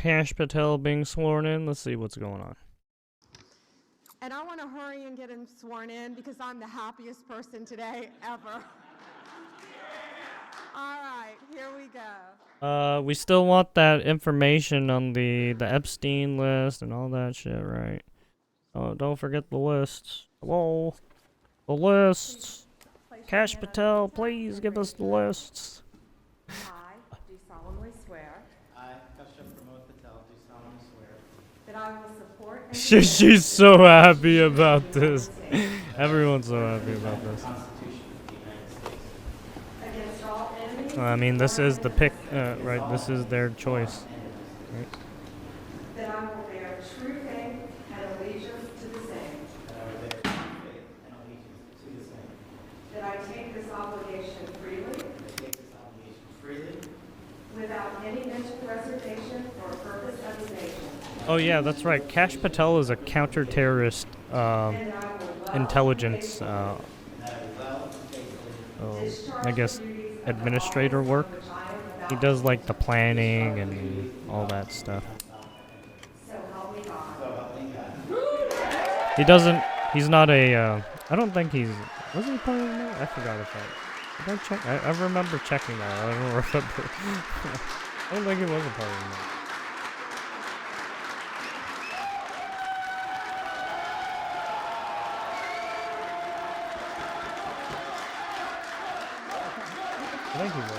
Kash Patel being sworn in. Let's see what's going on. And I want to hurry and get him sworn in because I'm the happiest person today ever. All right, here we go. We still want that information on the Epstein list and all that shit, right? Oh, don't forget the lists. Hello, the lists. Place your Kash hand on Patel, your chest please and give raise us the your right hand. lists. I do solemnly swear I, Kashyap Pramod Patel, do solemnly swear that I will support and She's so happy about this. Everyone's so happy about the this. Constitution of the United States against all enemies, I mean, this is the pick, right? This is their choice. Right? that I will bear true faith and allegiance to the same, that I will bear true faith and allegiance to the same, that I take this obligation freely that I take this obligation freely without any mental reservation or purpose of evasion, Oh yeah, that's right. Kash Patel is a counter-terrorist and that I will well intelligence, and that I will well and faithfully discharge I guess, the duties of the administrator office work. of which I am about He does like the planning and all that stuff. So help me God. so help me God. He doesn't. He's not a. I don't think he's. Was he part of the Military? I forgot if I. Did I check? I remember checking that. I don't remember. I don't think he was a part of the Military. I think he was.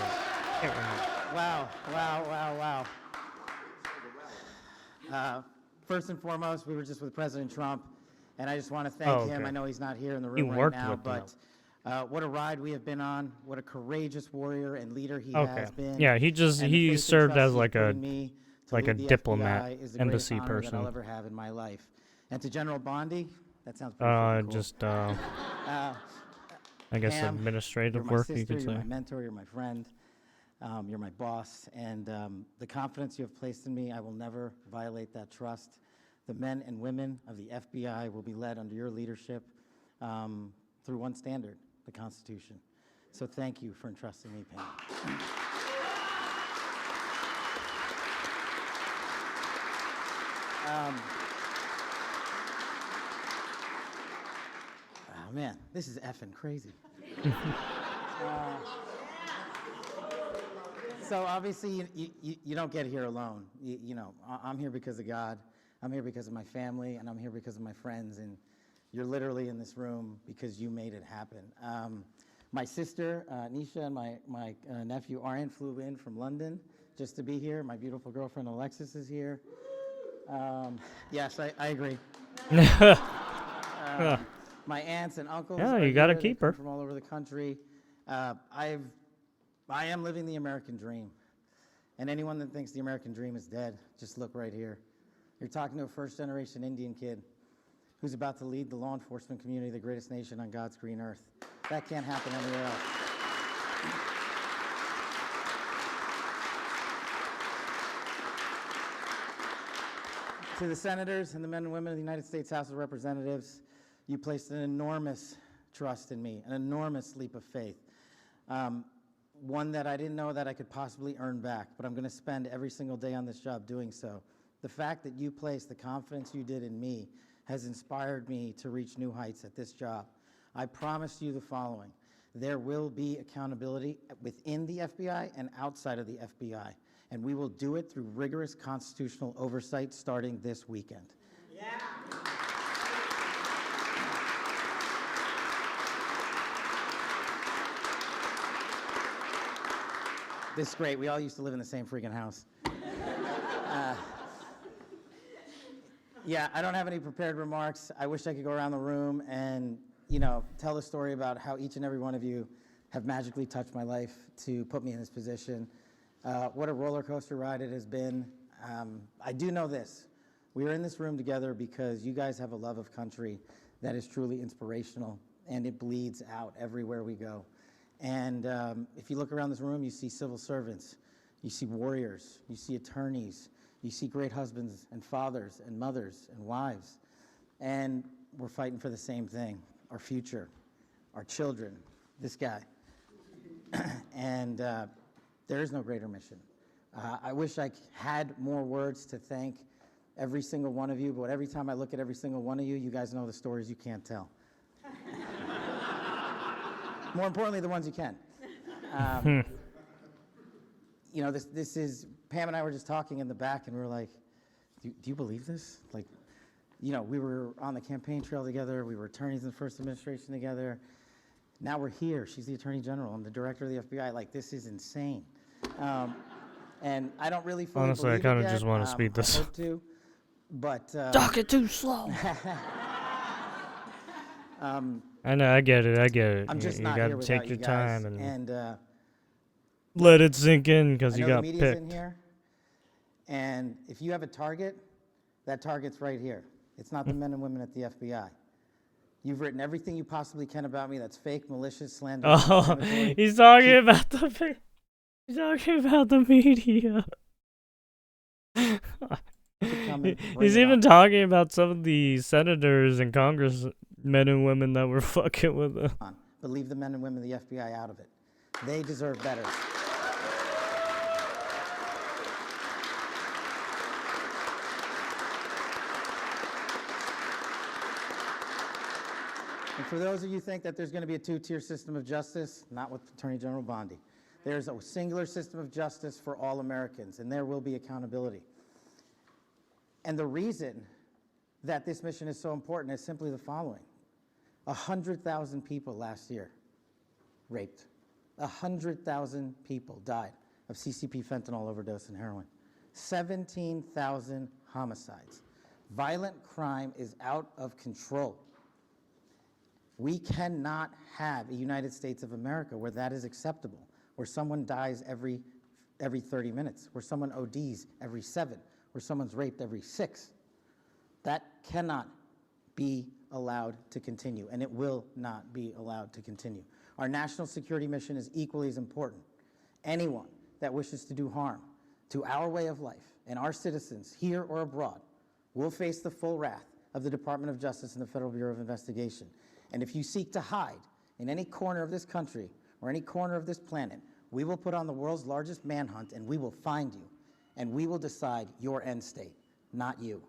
Can't remember. Wow, wow, wow, wow. First and foremost, we were just with President Trump, and I just want to thank Oh, him. okay. I know he's not here in the You room right worked now, with him. but what a ride we have been on. What a courageous warrior and leader he Okay. has been. Yeah, he And the faith he and served trust as he's like put a in me to like a lead the diplomat, FBI is the embassy greatest honor that I'll person. ever have in my life. And to General Bondi, that sounds pretty freaking cool. Just Uh, I guess Pam, administrative you're my work, sister, you could you're say. my mentor, you're my friend, you're my boss, and the confidence you have placed in me, I will never violate that trust. The men and women of the FBI will be led under your leadership through one standard, the Constitution. So thank you for entrusting me, Pam. Oh man, this is effing crazy. So obviously you don't get here alone. You know, I'm here because of God. I'm here because of my family, and I'm here because of my friends. And you're literally in this room because you made it happen. My sister, Nisha, and my nephew, Aryan, flew in from London just to be here. My beautiful girlfriend, Alexis, is here. Yes, I agree. My aunts and uncles. Yeah, are you gotta here. They keep come her. from all over the country. I am living the American dream. And anyone that thinks the American dream is dead, just look right here. You're talking to a first-generation Indian kid who's about to lead the law enforcement community of the greatest nation on God's green earth. That can't happen anywhere else. To the senators and the men and women of the United States House of Representatives, you placed an enormous trust in me, an enormous leap of faith. One that I didn't know that I could possibly earn back, but I'm going to spend every single day on this job doing so. The fact that you placed the confidence you did in me has inspired me to reach new heights at this job. I promise you the following. There will be accountability within the FBI and outside of the FBI, and we will do it through rigorous constitutional oversight starting this weekend. Yeah. This is great. We all used to live in the same freaking house. Yeah, I don't have any prepared remarks. I wish I could go around the room and, tell the story about how each and every one of you have magically touched my life to put me in this position. What a roller coaster ride it has been. I do know this. We are in this room together because you guys have a love of country that is truly inspirational, and it bleeds out everywhere we go. And if you look around this room, you see civil servants, you see warriors, you see attorneys, you see great husbands and fathers and mothers and wives. And we're fighting for the same thing, our future, our children, this guy. And there is no greater mission. I wish I had more words to thank every single one of you, but every time I look at every single one of you, you guys know the stories you can't tell. More importantly, the ones you can. You know, this is, Pam and I were just talking in the back, and we were like, do you believe this? Like, you know, we were on the campaign trail together, we were attorneys in the first administration together. Now we're here. She's the Attorney General. I'm the director of the FBI. Like, this is insane. And I don't really fully Honestly, I believe it kinda yet. just wanna speed this. I hope to, but Talk it too slow. I know, I get it. I'm just you not gotta here take without your you guys. time and And let it sink in because I you know the got media's in picked. here, and if you have a target, that target's right here. It's not the men and women at the FBI. You've written everything you possibly can about me that's fake, malicious, slanderous, Oh, defamatory. he's talking about the he's talking about the media. Bring He's it even on. talking about some of the senators and congressmen and women that were fucking with him. But leave the men and women of the FBI out of it. They deserve better. And for those of you who think that there's going to be a two-tier system of justice, not with Attorney General Bondi. There's a singular system of justice for all Americans, and there will be accountability. And the reason that this mission is so important is simply the following. 100,000 people last year raped. 100,000 people died of CCP fentanyl overdose and heroin. 17,000 homicides. Violent crime is out of control. We cannot have a United States of America where that is acceptable, where someone dies every 30 minutes, where someone ODs every 7, where someone's raped every 6. That cannot be allowed to continue, and it will not be allowed to continue. Our national security mission is equally as important. Anyone that wishes to do harm to our way of life and our citizens here or abroad will face the full wrath of the Department of Justice and the Federal Bureau of Investigation. And if you seek to hide in any corner of this country or any corner of this planet, we will put on the world's largest manhunt, and we will find you, and we will decide your end state, not you.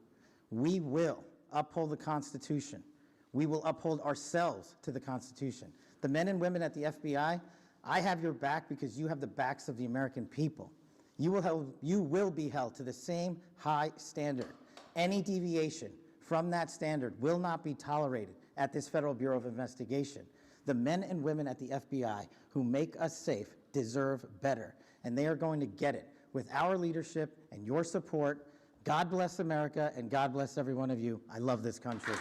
We will uphold the Constitution. We will uphold ourselves to the Constitution. The men and women at the FBI, I have your back because you have the backs of the American people. You will be held to the same high standard. Any deviation from that standard will not be tolerated at this Federal Bureau of Investigation. The men and women at the FBI who make us safe deserve better, and they are going to get it with our leadership and your support. God bless America, and God bless every one of you. I love this country.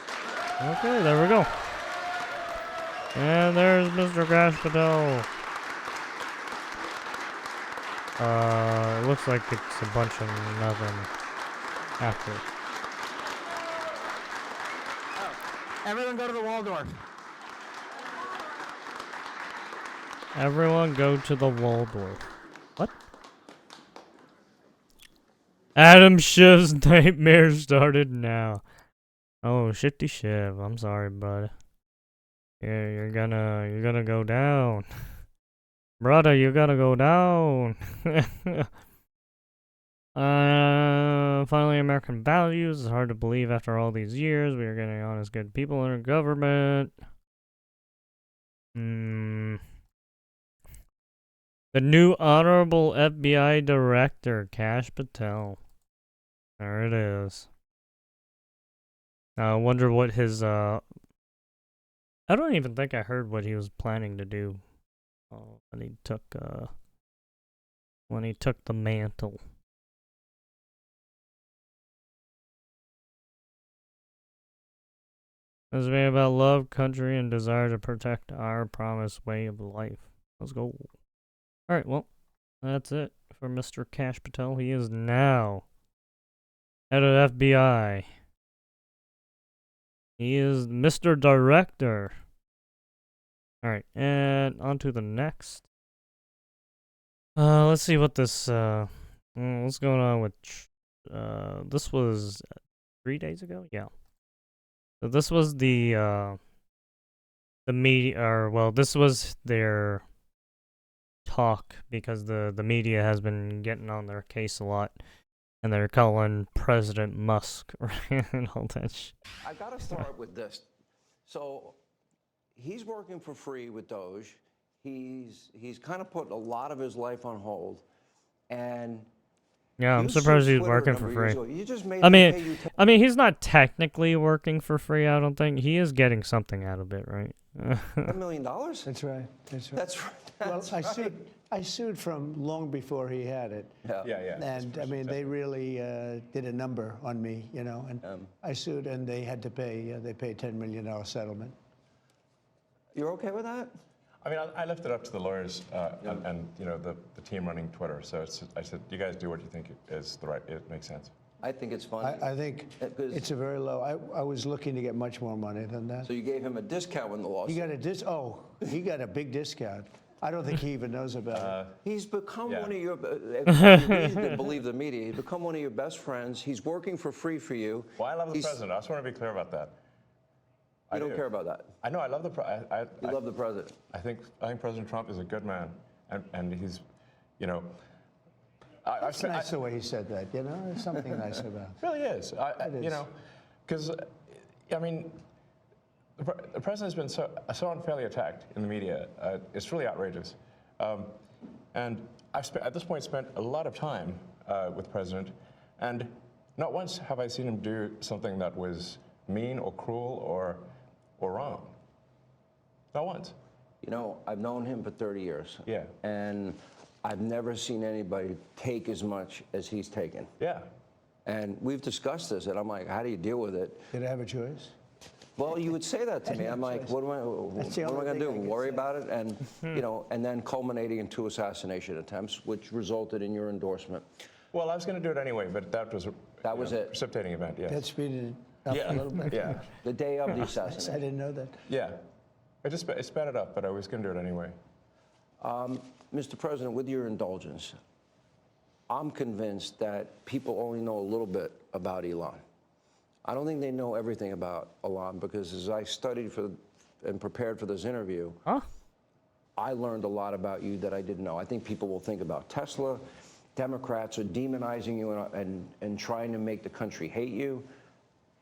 Okay, there we go. And there's Mr. Kash Patel. It looks like it's a bunch of nothing after. Everyone go to the Waldorf. Everyone go to the Waldorf. What? Adam Shiv's nightmare started now. Oh, shitty Shiv. I'm sorry, bud. Yeah, you're gonna go down. Brother, you gotta go down. Finally, American values. It's hard to believe after all these years we are getting honest, good people in our government. The new honorable FBI director, Kash Patel. There it is. I wonder what his, I don't even think I heard what he was planning to do when he took the mantle. This is about love, country, and desire to protect our promised way of life. Let's go. Alright, well, that's it for Mr. Kash Patel. He is now head of FBI. He is Mr. Director. Alright, and on to the next. Let's see what this, what's going on with, this was 3 days ago? Yeah. So this was the media, or, well, this was their talk because the media has been getting on their case a lot, and they're calling President Musk and all that shit. I got to start with this. So he's working for free with Doge. He's kind of put a lot of his life on hold, and Yeah, I'm you surprised sued he's Twitter a working number for of years free. ago. You just made I him pay mean, you I mean, he's not technically working for free. I don't think he is getting something out of it, right? $10 million. That's right. That's right. That's right. Well, That's I right. sued. I sued from long before he had it. Yeah. And I mean, they really did a number on me, you know. And I sued, and they had to pay. They paid $10 million settlement. You're okay with that? I mean, I left it up to the lawyers and you know the team running Twitter. So I said, you guys do what you think is the right. It makes sense. I think it's funny. I think Because- it's a very low. I was looking to get much more money than that. So you gave him a discount when the He lawsuit. got a he got a big discount. I don't think he even knows about it. He's become Yeah. one of your, if you read and believe the media, he's become one of your best friends. He's working for free for you. Well, I love the He's- president. I just want to be clear about that. You I don't do. care about that. I know. I love the. You love the president. I think President Trump is a good man, and he's, you know. It's nice the way he said that. You know, there's something nice about it. Really is. It You is. know, because I mean, the president has been so unfairly attacked in the media. It's really outrageous. And I've at this point spent a lot of time with the president, and not once have I seen him do something that was mean or cruel or wrong. Not once. You know, I've known him for 30 years. Yeah. And I've never seen anybody take as much as he's taken. Yeah. And we've discussed this, and I'm like, how do you deal with it? Did I have a choice? Well, you would say that to me. I'm like, what That's the am I only going to do? thing I can Worry say. about it? And, you know, and then culminating in 2 assassination attempts, which resulted in your endorsement. Well, I was going to do it anyway, but that was That was it. precipitating event. Yes. That speeded it up Yeah. a little bit. Yeah. The day of the I assassination. didn't know that. Yeah. It sped it up, but I was going to do it anyway. Mr. President, with your indulgence, I'm convinced that people only know a little bit about Elon. I don't think they know everything about Elon because as I studied and prepared for this interview, Huh? I learned a lot about you that I didn't know. I think people will think about Tesla. Democrats are demonizing you and trying to make the country hate you.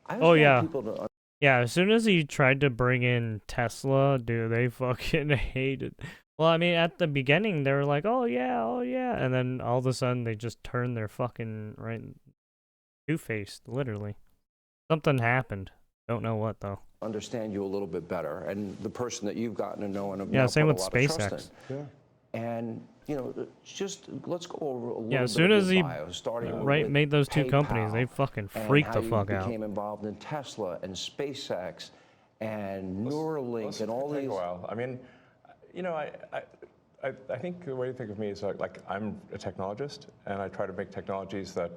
I just Oh, want yeah. people to Yeah, as soon as he tried to bring in Tesla, dude, they fucking hated. Well, I mean, at the beginning, they were like, oh, yeah. And then all of a sudden, they just turned their fucking right two-faced, literally. Something happened. Don't know what, though. understand you a little bit better and the person that you've gotten to know and have Yeah, now same put with a lot of trust SpaceX. Sure. in. And, you know, just let's go over a little Yeah, bit as soon of as your he bio, starting right with made those two companies, they PayPal fucking and freaked how the fuck you out. became involved in Tesla and SpaceX and Neuralink This and all could take these. a while. I mean, you know, I think the way to think of me is like I'm a technologist, and I try to make technologies that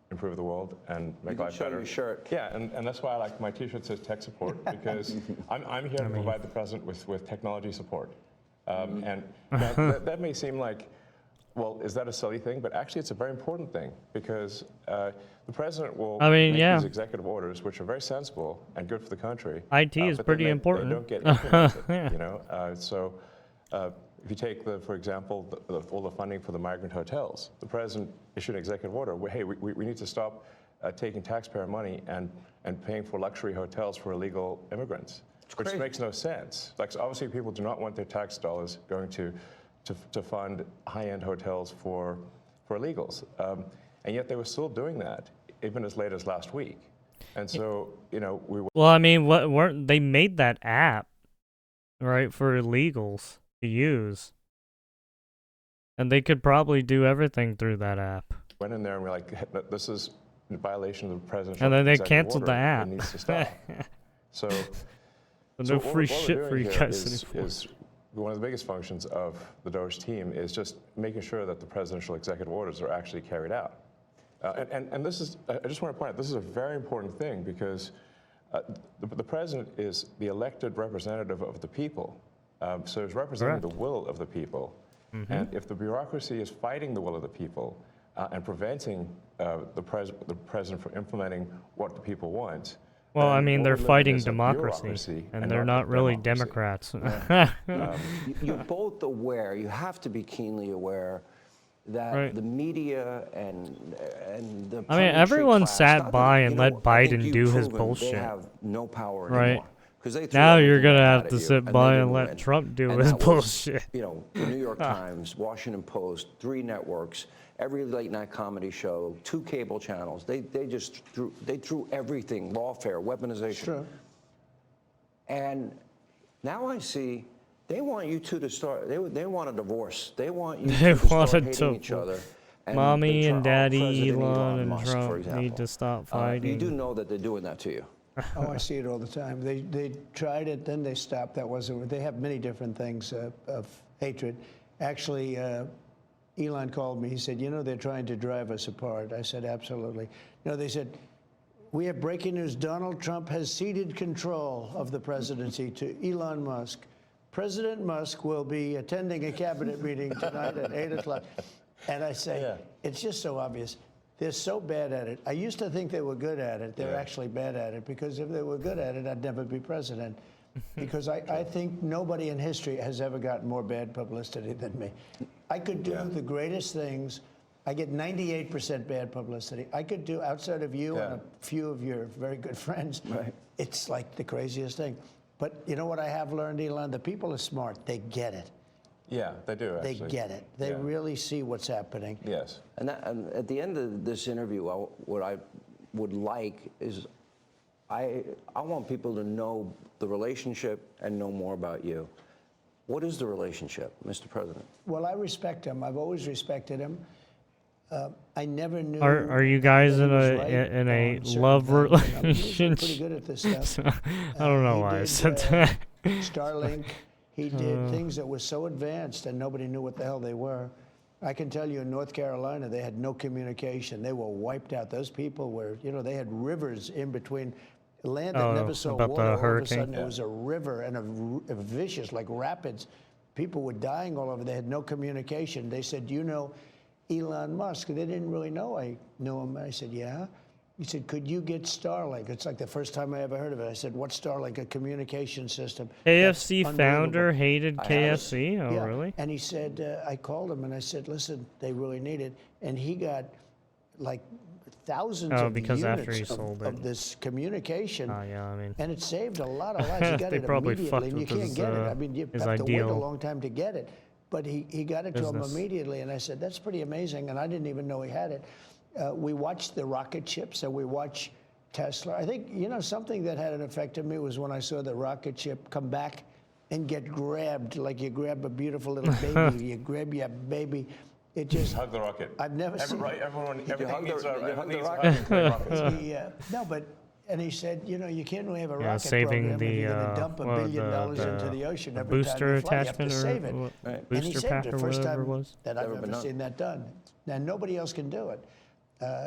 improve the world and make can life show better. your shirt. Yeah, and that's why I like my T-shirt says tech support because I'm here to provide the president with technology support. And that may seem like, well, is that a silly thing? But actually, it's a very important thing because the president will make these executive orders, which are very sensible and good for the country. IT is but pretty they important. don't get implemented, Yeah. you know. If you take for example, all the funding for the migrant hotels, the president issued an executive order. Hey, we need to stop taking taxpayer money and paying for luxury hotels for illegal immigrants, which crazy. makes no sense. Like, so obviously, people do not want their tax dollars going to fund high-end hotels for illegals, and yet they were still doing that even as late as last week. And so, you know, Well, I mean, what weren't they made that app, right, for illegals to use, and they could probably do everything through that app. went in there and we're like, "Hey, this is in violation of the presidential And then they executive canceled the order. app. It needs to stop. So, No all free we're shit for doing you here guys anymore. is one of the biggest functions of the Doge team is just making sure that the presidential executive orders are actually carried out. And this is, I just want to point out, this is a very important thing because the president is the elected representative of the people. So he's representing the will of the people. And if the bureaucracy is fighting the will of the people and preventing the president from implementing what the people want, Well, I And mean, what they're we live in fighting is a democracy, bureaucracy and they're not a really democracy. Democrats. You're both aware, you have to be keenly aware that Right. the media and the I mean, punditry everyone class, sat not that- by and you know, let I think Biden you've do his proven bullshit. They have no power Right. anymore. 'Cause they threw Now you're everything gonna they have had to at you, sit and they by and didn't let win. Trump do And his that was, bullshit. you know, the New York Times, Washington Post, 3 networks, every late night comedy show, 2 cable channels. They just threw everything, lawfare, weaponization. True. And now I see they want you two to start. They want a divorce. They want you They two to want start a hating each other. Mommy and Daddy, President Elon and Musk, for Trump example. need to stop You fighting. do know that they're doing that to you. Oh, I see it all the time. They tried it, then they stopped. That wasn't. They have many different things of hatred. Actually, Elon called me. He said, "You know, they're trying to drive us apart." I said, "Absolutely." No, they said, "We have breaking news. Donald Trump has ceded control of the presidency to Elon Musk. President Musk will be attending a cabinet meeting tonight at 8 o'clock." And I say, it's just so obvious. They're so bad at it. I used to think they were good at it. They're actually bad at it, because if they were good at it, I'd never be president. Because I think nobody in history has ever gotten more bad publicity than me. I could do the greatest things. I get 98% bad publicity. I could do, outside of you and a few of your very good friends, it's like the craziest thing. But you know what I have learned, Elon? The people are smart. They get it. Yeah, they do, actually. They get it. They really see what's happening. Yes. And at the end of this interview, what I would like is I want people to know the relationship and know more about you. What is the relationship, Mr. President? Well, I respect him. I've always respected him. I never knew. Are you guys that in he was a right in a on certain love things. You know, he's pretty relationship? good at this stuff. I don't know He why I did, said that. Starlink. He did things that were so advanced and nobody knew what the hell they were. I can tell you in North Carolina, they had no communication. They were wiped out. Those people were, you know, they had rivers in between. Land that never saw about water, the all of a hurricane? sudden it was a river and a vicious, like rapids. People were dying all over. They had no communication. They said, "Do you know Elon Musk?" They didn't really know I knew him. I said, "Yeah." He said, "Could you get Starlink?" It's like the first time I ever heard of it. I said, "What's Starlink?" A communication system. that's KFC unbelievable. founder hated KFC? Oh, Yeah. really? And he said, I called him and I said, "Listen, they really need it." And he got like thousands of because units after he sold of it. this communication. Oh, yeah, I mean. And it saved a lot of lives. He got They it probably immediately, fucked and you with can't his, get it. I mean, you his have to wait a ideal long time to get it. But he got it to him business. immediately, and I said, "That's pretty amazing." And I didn't even know he had it. We watched the rocket ships, and we watch Tesla. I think, you know, something that had an effect on me was when I saw the rocket ship come back and get grabbed, like you grab a beautiful little baby. You grab your baby. It just. Hug the rocket. I've never seen. Right, everyone hug needs the- a you hug the needs a rocket? hug and rockets. No, but. And he said, "You know, you can't really have a Yeah, rocket saving program if you're going the, to dump $1 what, billion the into the ocean the every time booster you fly. You have to attachment save or it." what, Right. And he booster saved pack it. or First whatever it time was. that I've Never ever been done. seen that done. Now, nobody else can do it.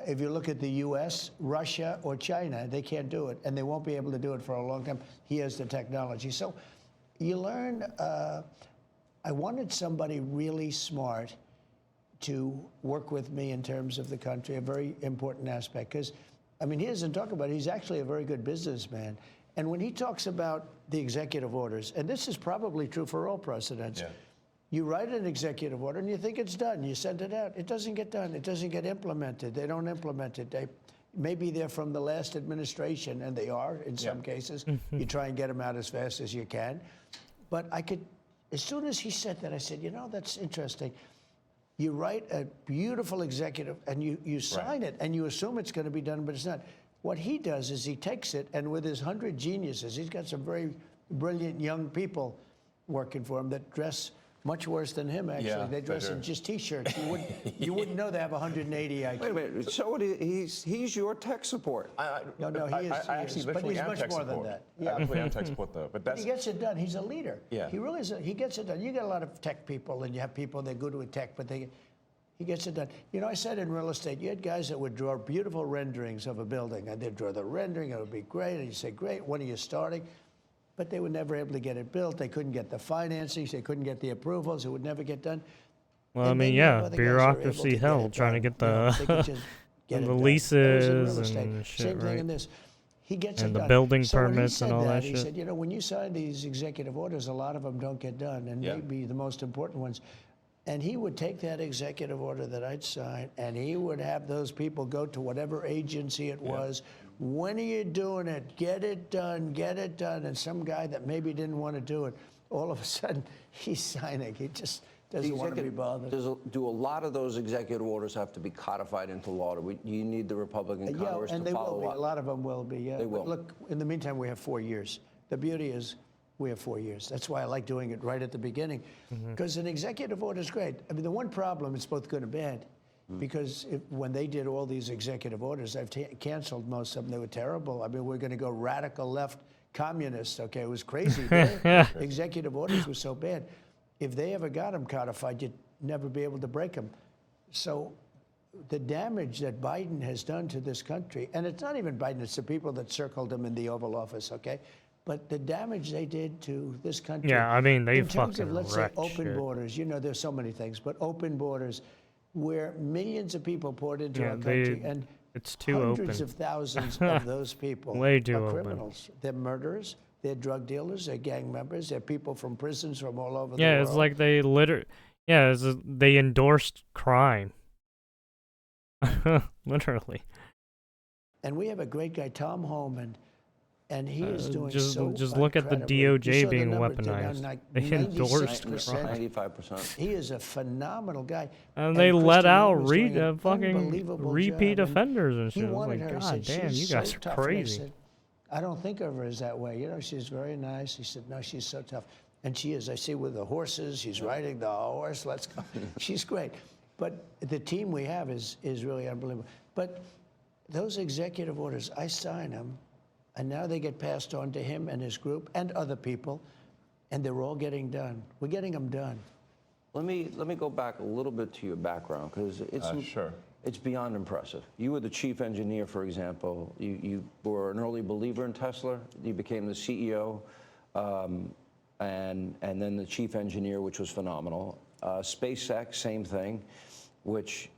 If you look at the U.S., Russia, or China, they can't do it, and they won't be able to do it for a long time. He has the technology. So you learn. I wanted somebody really smart to work with me in terms of the country, a very important aspect. Because, I mean, he doesn't talk about it. He's actually a very good businessman. And when he talks about the executive orders, and this is probably true for all presidents, you write an executive order and you think it's done. You send it out. It doesn't get done. It doesn't get implemented. They don't implement it. Maybe they're from the last administration, and they are in some cases. You try and get them out as fast as you can. But I could, as soon as he said that, I said, "You know, that's interesting." You write a beautiful executive, and you sign it, and you assume it's going to be done, but it's not. What he does is he takes it, and with his 100 geniuses, he's got some very brilliant young people working for him that dress much worse than him, actually. Yeah, they dress they in do. just T-shirts. You wouldn't know they have 180 IQ. Wait a minute. So he's your tech support. No, he is. I actually But literally he's am much tech more than support. that. I Yeah. literally am tech support, though. But that's He gets it done. He's a leader. Yeah. He really is. He gets it done. You get a lot of tech people, and you have people that are good with tech, but he gets it done. You know, I said in real estate, you had guys that would draw beautiful renderings of a building, and they'd draw the rendering. It would be great, and you say, "Great, when are you starting?" But they were never able to get it built. They couldn't get the financing. They couldn't get the approvals. It would never get done. Well, I And mean, then you have yeah, other guys that are able bureaucracy to get hell, it trying to done. get You know, the they could just get and it the done. That was in real leases estate. and shit, Same thing right? in this. He gets And it the done. building So when he permits and said all that he shit. said, you know, when you sign these executive orders, a lot of them don't get done, and Yeah. maybe the most important ones. And he would take that executive order that I'd sign, and he would have those people go to whatever agency it was. When are you doing it? Get it done, get it done. And some guy that maybe didn't want to do it, all of a sudden, he's signing. He just doesn't want to be bothered. Do a lot of those executive orders have to be codified into law? Do you need the Republican Yeah, Congress and to they will follow be. up? A lot of them will be, yeah. They But will. look, in the meantime, we have 4 years. The beauty is we have 4 years. That's why I like doing it right at the beginning, because an executive order is great. I mean, the one problem, it's both good and bad, because when they did all these executive orders, I've canceled most of them. They were terrible. I mean, we're going to go radical left communist. Okay, it was crazy. Their executive orders were so bad. If they ever got them codified, you'd never be able to break them. So the damage that Biden has done to this country, and it's not even Biden, it's the people that circled him in the Oval Office, okay? But the damage they did to this country. Yeah, I mean, they in terms of, fucking let's say, wrecked open shit. borders, you know, there's so many things, but open borders where millions of people poured into Yeah, our country, they- and It's too hundreds open. of thousands of those people Way too are open. criminals. They're murderers, they're drug dealers, they're gang members, they're people from prisons from all over the Yeah, world. it's like they they endorsed crime. Literally. And we have a great guy, Tom Homan, and he is doing just so look at the incredibly. You DOJ saw the being numbers, they're weaponized. down like They endorsed 96%. 95%. He is a phenomenal guy. And they let Kristen out Noem is doing an fucking unbelievable repeat job, and offenders and He shit. I was wanted like, her. He God said, damn, you "She's guys so are tough." And I crazy. said, I don't think of her as that way. You know, she's very nice. He said, no, she's so tough. And she is. I see with the horses, she's riding the horse. Let's go. She's great. But the team we have is really unbelievable. But those executive orders, I sign them, and now they get passed on to him and his group and other people, and they're all getting done. We're getting them done. Let me go back a little bit to your background, because Sure. it's beyond impressive. You were the chief engineer, for example. You were an early believer in Tesla. You became the CEO, and then the chief engineer, which was phenomenal. SpaceX, same thing, which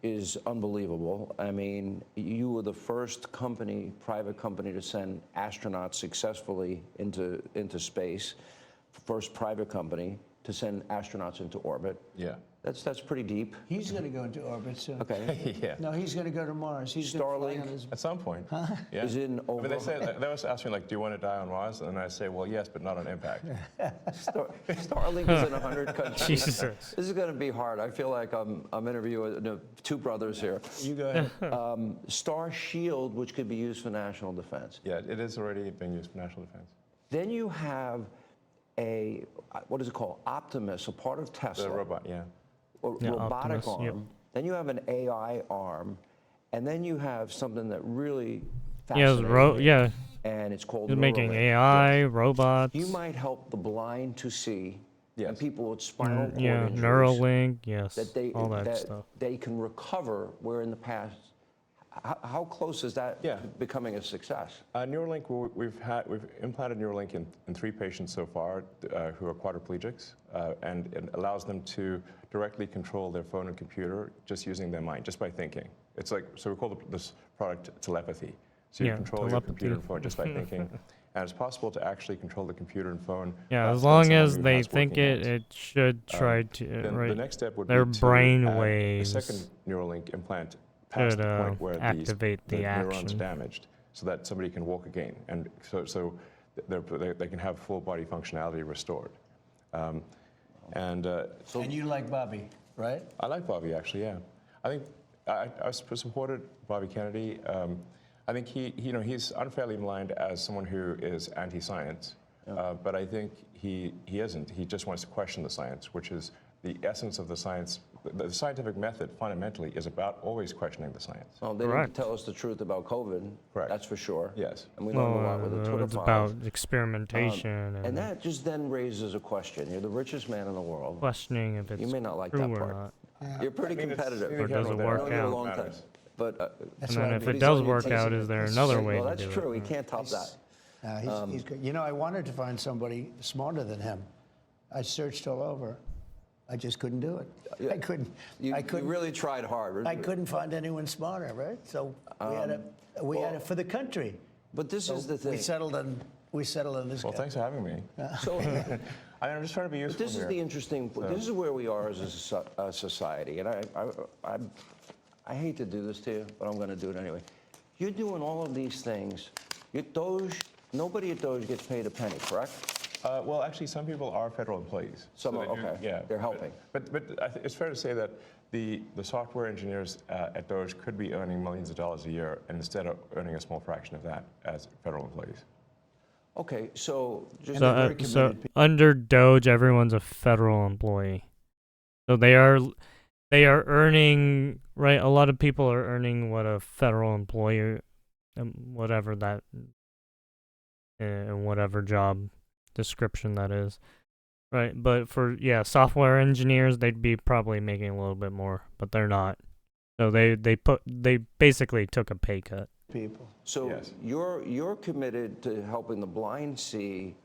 is unbelievable. I mean, you were the first private company to send astronauts successfully into space, first private company to send astronauts into orbit. Yeah. That's pretty deep. He's going to go into orbit soon. Okay. Yeah. No, he's going to go to Mars. He's going to fly on Starlink? his At some point. Yeah. Is in I over. mean, they always ask me, like, do you want to die on Mars? And I say, well, yes, but not on impact. Starlink is in 100 countries. Jesus. This is going to be hard. I feel like I'm interviewing two brothers here. You go ahead. Star Shield, which could be used for national defense. Yeah, it is already being used for national defense. Then you have what is it called? Optimus, a part of Tesla. The robot, yeah. A Yeah, robotic Optimus, arm. yep. Then you have an AI arm. And then you have something that really Yeah, fascinates me, yeah. and it's called He's making Neuralink. AI, robots. You might help the blind to see, and Yes. people with spinal cord Yeah, injuries, Neuralink, yes. that all that stuff. they can recover, where in the past, how close is that Yeah. to becoming a success? Neuralink, we've implanted Neuralink in 3 patients so far who are quadriplegics, and it allows them to directly control their phone and computer just using their mind, just by thinking. It's like, so we call this product telepathy. So you Yeah, control your computer and phone just by thinking. And it's possible to actually control the computer and phone. Yeah, with as long someone as who they has think working it, hands. it should try to, Then right. the next step would Their be to brain add waves a second Neuralink implant past should, the point where activate the neurons action. are damaged, so that somebody can walk again, and so they can have full body functionality restored. And I like Bobby, actually. Yeah, I think I supported Bobby Kennedy. I think he's unfairly maligned as someone who is anti-science, but I think he isn't. He just wants to question the science, which is the essence of the science. The scientific method fundamentally is about always questioning the science. Well, they Correct. didn't tell us the truth about COVID. Correct. That's for sure. Yes. And we learned a lot with the Twitter it's files. about experimentation And that just then raises a question. You're the richest man in the world. questioning if it's You may not like true that or part. not. You're pretty competitive. Or does it work Known you a out? long time. But That's And then why if I'm it he's does on your work team. out, is there another way well, to that's do true. it? He can't top that. He's good. You know, I wanted to find somebody smarter than him. I searched all over. I just couldn't do it. I couldn't. You really tried hard. I couldn't find anyone smarter, right? So we had to, for the country. But this is the thing. We settled on this Well, guy. thanks for having me. So, I'm just trying to be but useful this is here. the interesting. This is where we are as a society, and I hate to do this to you, but I'm going to do it anyway. You're doing all of these things. Doge. Nobody at Doge gets paid a penny, correct? Well, actually, some people are federal employees. Some they are, do- okay. Yeah, They're helping. But it's fair to say that the software engineers at Doge could be earning millions of dollars a year, and instead of earning a small fraction of that as federal employees. Okay, so just So, very so committed under Doge, everyone's a federal employee. So they are earning, right? A lot of people are earning what a federal employee, whatever that, whatever job description that is, right? But for software engineers, they'd be probably making a little bit more, but they're not. So they basically took a pay cut. People. So Yes. you're committed to helping the blind see,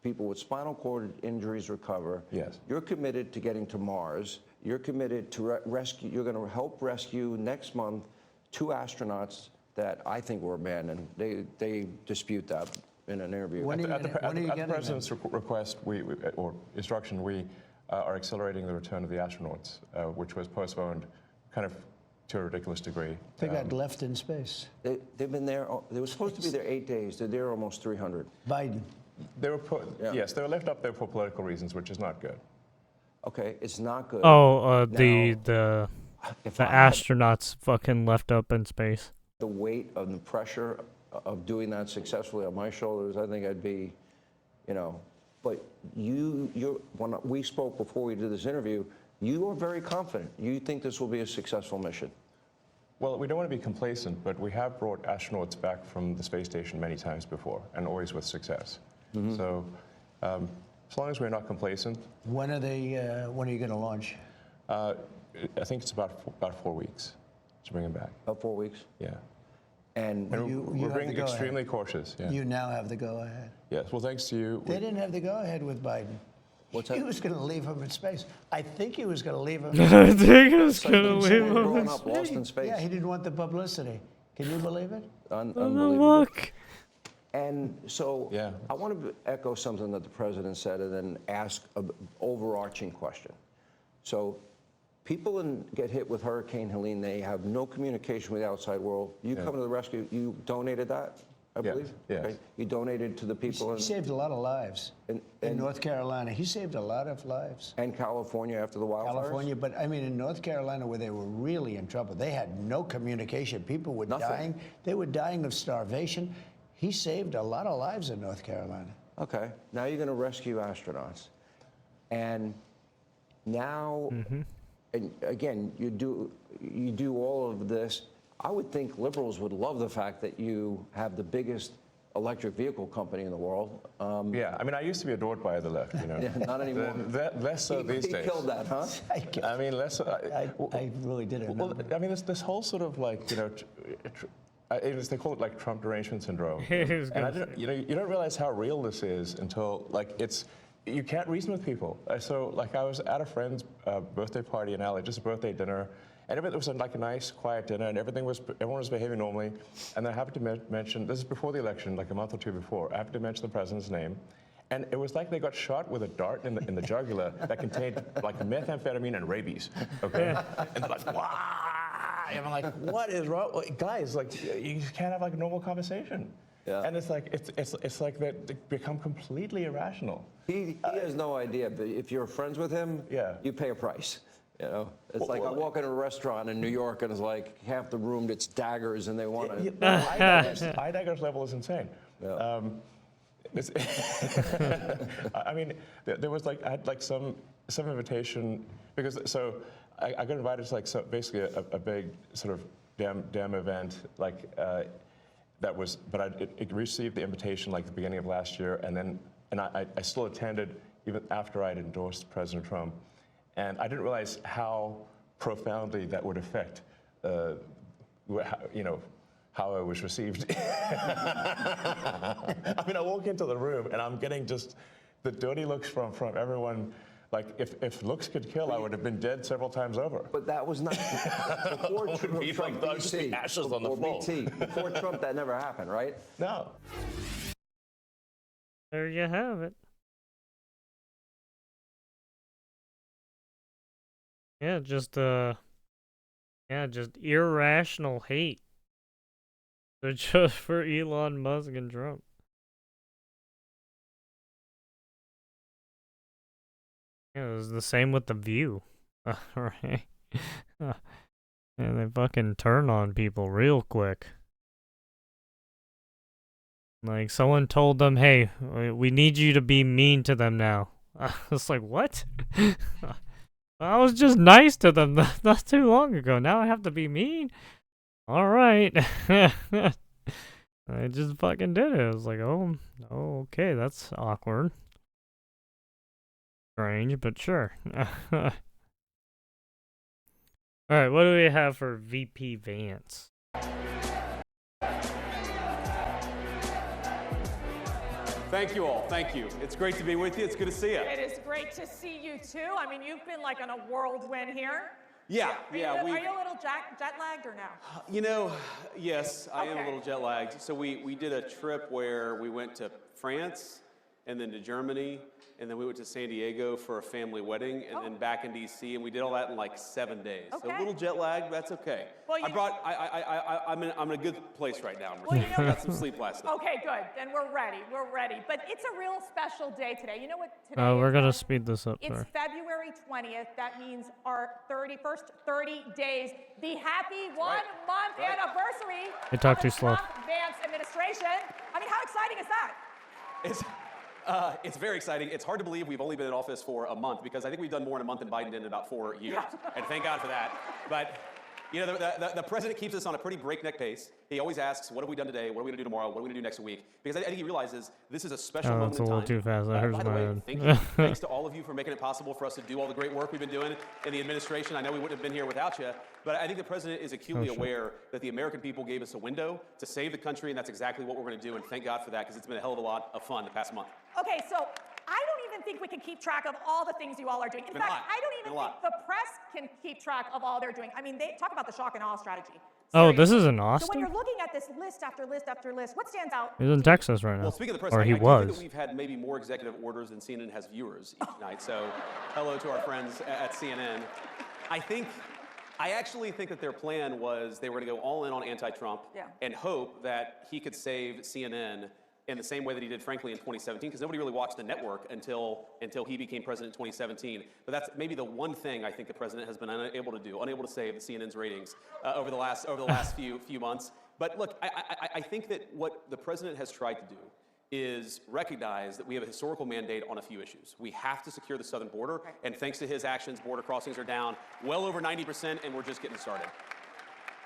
people with spinal cord injuries recover. Yes. You're committed to getting to Mars. You're committed to rescue. You're going to help rescue next month 2 astronauts that I think were abandoned. They dispute that in an interview. When are you At the getting them? president's request, or instruction, we are accelerating the return of the astronauts, which was postponed, kind of to a ridiculous degree. They got left in space. They've been there. They were supposed to be there 8 days. They're there almost 300. Biden. They were Yeah. yes, they were left up there for political reasons, which is not good. Okay, it's not good. Oh, Now, the if I had astronauts fucking left up in space. the weight of the pressure of doing that successfully on my shoulders, I think I'd be, But when we spoke before we did this interview, you are very confident. You think this will be a successful mission. Well, we don't want to be complacent, but we have brought astronauts back from the space station many times before, and always with success. So, as long as we're not complacent, When are you going to launch? I think it's about 4 weeks to bring them back. About 4 weeks. Yeah. And And You we're have being the go-ahead. extremely cautious. Yeah. You now have the go-ahead. Yes. Well, thanks to you. They didn't have the go-ahead with Biden. what's He that? was going to leave him in space. I think he was going to leave him. I think I was It's like gonna being leave someone him. growing up lost in space. Yeah, he didn't want the publicity. Can you believe it? Unbelievable. Look. And so Yeah. I want to echo something that the president said and then ask an overarching question. So people get hit with Hurricane Helene, they have no communication with the outside world. You come to the rescue, you donated that, I Yes, believe? yes. Okay. You donated to the people He saved a lot of lives in in North Carolina. He saved a lot of lives. and California after the wildfires? California, but I mean, in North Carolina, where they were really in trouble, they had no communication. People were Nothing. dying. They were dying of starvation. He saved a lot of lives in North Carolina. Okay, now you're going to rescue astronauts. And now, and again, you do all of this. I would think liberals would love the fact that you have the biggest electric vehicle company in the world. Yeah. I mean, I used to be adored by the left. Yeah, not anymore. Less so these he days. killed that, huh? I mean, less. So, I really didn't know. Well, I mean, this whole sort of like, they call it like Trump derangement syndrome. He's And I gonna don't, you don't realize how real this is until like you can't reason with people. So like I was at a friend's birthday party in LA, just a birthday dinner, and it was like a nice, quiet dinner, and everyone was behaving normally. And I happened to mention, this is before the election, like a month or two before, I happened to mention the president's name. And it was like they got shot with a dart in the jugular that contained like methamphetamine and rabies. Okay, and they're like, wow. And I'm like, what is wrong, like, guys? Like, you can't have like a normal conversation. Yeah. And it's like it's like they become completely irrational. He has no idea, but if you're friends with him, Yeah. you pay a price. It's like I walk in a restaurant in New York and it's like half the room it's daggers and they want to. Heidegger's level is insane. Yeah. I mean, there was like I had like some invitation because so I got invited to like basically a big sort of dam event like that was, but I received the invitation like the beginning of last year, and I still attended even after I'd endorsed President Trump, and I didn't realize how profoundly that would affect how I was received. I mean, I walk into the room and I'm getting just the dirty looks from everyone Like, if looks could kill, I would have been dead several times over. But that was not before Would be like just the ashes on the before floor. BT. Before Trump, that never happened, right? No. There you have it. Yeah, just irrational hate. They're just for Elon Musk and Trump. Yeah, it was the same with The View. Right? And they fucking turn on people real quick. Like, someone told them, hey, we need you to be mean to them now. I was like, what? I was just nice to them not too long ago. Now I have to be mean? Alright. I just fucking did it. I was like, oh, okay, that's awkward. Strange, but sure. Alright, what do we have for VP Vance? Thank you all. Thank you. It's great to be with you. It's good to see you. It is great to see you too. I mean, you've been like on a whirlwind here. Yeah, Are you a little jet lagged or no? You know, yes, I am a Okay. little jet lagged. So we did a trip where we went to France and then to Germany, and then we went to San Diego for a family wedding, and then back in DC, and we did all that in like 7 days. So Okay. a little jet lagged, but that's okay. Well, I'm in a good place right now. Well, you know- I got some sleep last night. Okay, good. Then we're ready. We're ready. But it's a real special day today. You know what today Oh, we're is, gonna guys? speed this up, It's sorry. February 20th. That means our 31st 30 days, the happy one-month anniversary They talk of too the slow. Trump-Vance administration. I mean, how exciting is that? It's very exciting. It's hard to believe we've only been in office for a month because I think we've done more in a month than Biden did in about 4 years. And thank God for that. But, you know, the president keeps us on a pretty breakneck pace. He always asks, what have we done today? What are we going to do tomorrow? What are we going to do next week? Because I think he realizes this is a special Oh, moment that's in a time. little too fast. That hurts by the my way, head. thank you. Thanks to all of you for making it possible for us to do all the great work we've been doing in the administration. I know we wouldn't have been here without you. But I think the president is acutely shit. aware that the American people gave us a window to save the country, and that's exactly what we're going to do. And thank God for that, because it's been a hell of a lot of fun the past month. Okay, so I don't even think we can keep track of all the things you all are doing. In Been a fact, lot. I don't Been even a think lot. the press can keep track of all they're doing. I mean, they talk about the shock and awe strategy. Oh, this Seriously. is in So when Austin? you're looking at this list after list after list, what stands out? He's in Texas right now. Well, speaking of the press, or I he do think was. that we've had maybe more executive orders than CNN has viewers each night. So, hello to our friends at CNN. I actually think that their plan was they were going to go all in on anti-Trump and hope that he could save CNN in the same way that he did, frankly, in 2017, because nobody really watched the network until he became president in 2017. But that's maybe the one thing I think the president has been unable to do, unable to save CNN's ratings over the last few months. But look, I think that what the president has tried to do is recognize that we have a historical mandate on a few issues. We have to secure the southern border, and thanks to his actions, border crossings are down well over 90%, and we're just getting started.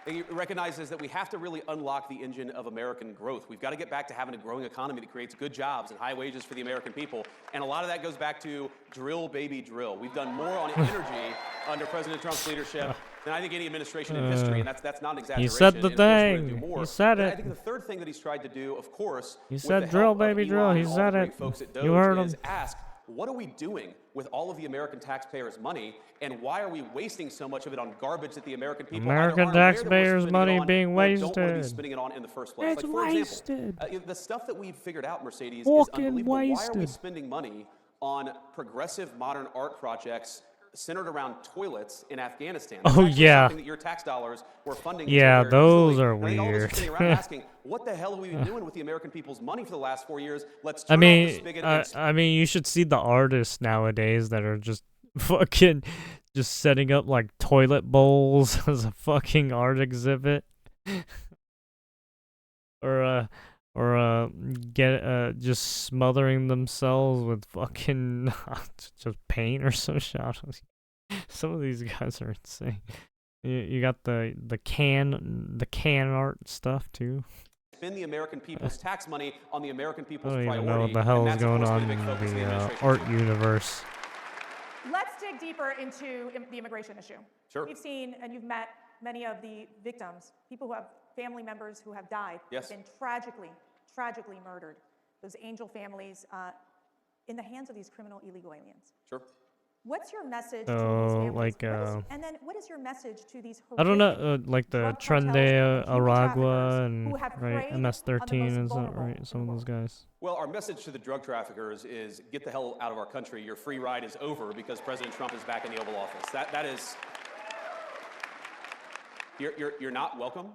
He recognizes that we have to really unlock the engine of American growth. We've got to get back to having a growing economy that creates good jobs and high wages for the American people. And a lot of that goes back to drill, baby, drill. We've done more on energy under President Trump's leadership than I think any administration in history, and that's not an exaggeration. He said the And of course, we're gonna thing. do more. He said But I it. think the third thing that he's tried to do, of course, He with said the drill, help of baby, drill. Elon He and all said the great it. folks at You DOGE, heard is him. ask, what are we doing with all of the American taxpayers' money, and why are we wasting so much of it on garbage that the American people either American aren't aware that we're taxpayers' spending money it on being or don't want to be wasted. spending it on in the first place? It's Like, for wasted. example, the stuff that we've figured out, Mercedes, Fucking is unbelievable. Why are we wasted. spending money on progressive modern art projects centered around toilets in Afghanistan? That's Oh, actually yeah. something that your tax dollars were funding. Yeah, very those easily. are And I think all of us weird. sitting around asking, what the hell have we been doing with the American people's money for the last 4 years? Let's I turn off the mean, spigot and I mean, you should see the artists nowadays that are just fucking just setting up like toilet bowls as a fucking art exhibit, or just smothering themselves with fucking just paint or some shit. Some of these guys are insane. You got the can art stuff too. spend the American people's tax money on the American people's I don't priority. even know what the and hell is that's, of going course, on been a in big focus of the the administration, art too. universe. Let's dig deeper into the immigration issue. Sure. We've seen, and you've met many of the victims, people who have family members who have died, Yes. been tragically murdered. Those angel families in the hands of these criminal illegal aliens. Sure. What's your message So, to these families? like, And then what is your message to these I don't know, horrific like the drug cartels, Tren de human Aragua traffickers and who have right preyed on the MS-13 most and some, vulnerable right, in some the of those world? guys. Well, our message to the drug traffickers is get the hell out of our country. Your free ride is over because President Trump is back in the Oval Office. That is, you're not welcome.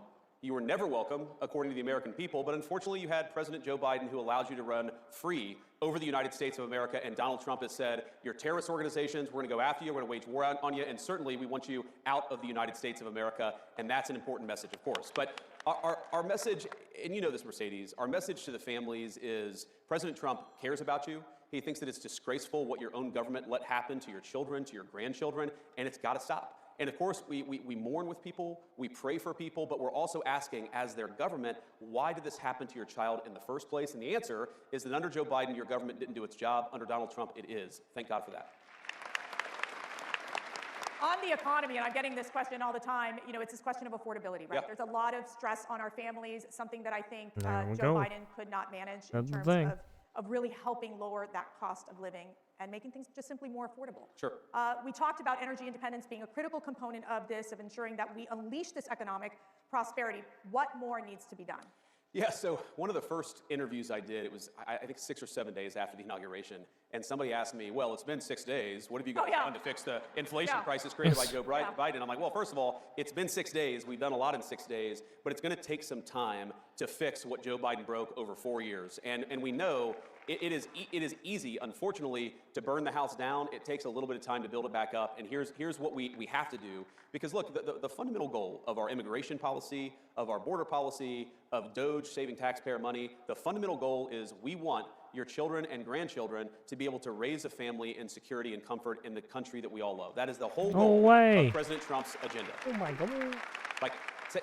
You were never welcome, according to the American people, but unfortunately you had President Joe Biden who allowed you to run free over the United States of America, and Donald Trump has said, you're terrorist organizations, we're gonna go after you, we're gonna wage war on you, and certainly we want you out of the United States of America, and that's an important message, of course. But our message, and you know this, Mercedes, our message to the families is President Trump cares about you. He thinks that it's disgraceful what your own government let happen to your children, to your grandchildren, and it's gotta stop. And of course, we mourn with people, we pray for people, but we're also asking, as their government, why did this happen to your child in the first place? And the answer is that under Joe Biden, your government didn't do its job. Under Donald Trump, it is. Thank God for that. On the economy, and I'm getting this question all the time, you know, it's this question of affordability, right? Yep. There's a lot of stress on our families, something that I think There we Joe go. Biden could not manage That's in the terms thing. of really helping lower that cost of living and making things just simply more affordable. Sure. We talked about energy independence being a critical component of this, of ensuring that we unleash this economic prosperity. What more needs to be done? Yeah, so one of the first interviews I did, it was, I think 6 or 7 days after the inauguration, and somebody asked me, well, it's been 6 days, what have you guys done to fix the inflation crisis created by Joe Biden? I'm like, well, first of all, it's been 6 days, we've done a lot in 6 days, but it's gonna take some time to fix what Joe Biden broke over 4 years. And we know it is easy, unfortunately, to burn the house down. It takes a little bit of time to build it back up. And here's what we have to do. Because look, the fundamental goal of our immigration policy, of our border policy, of DOGE saving taxpayer money, the fundamental goal is we want your children and grandchildren to be able to raise a family in security and comfort in the country that we all love. That is the whole goal of President Trump's agenda. Oh my God. Like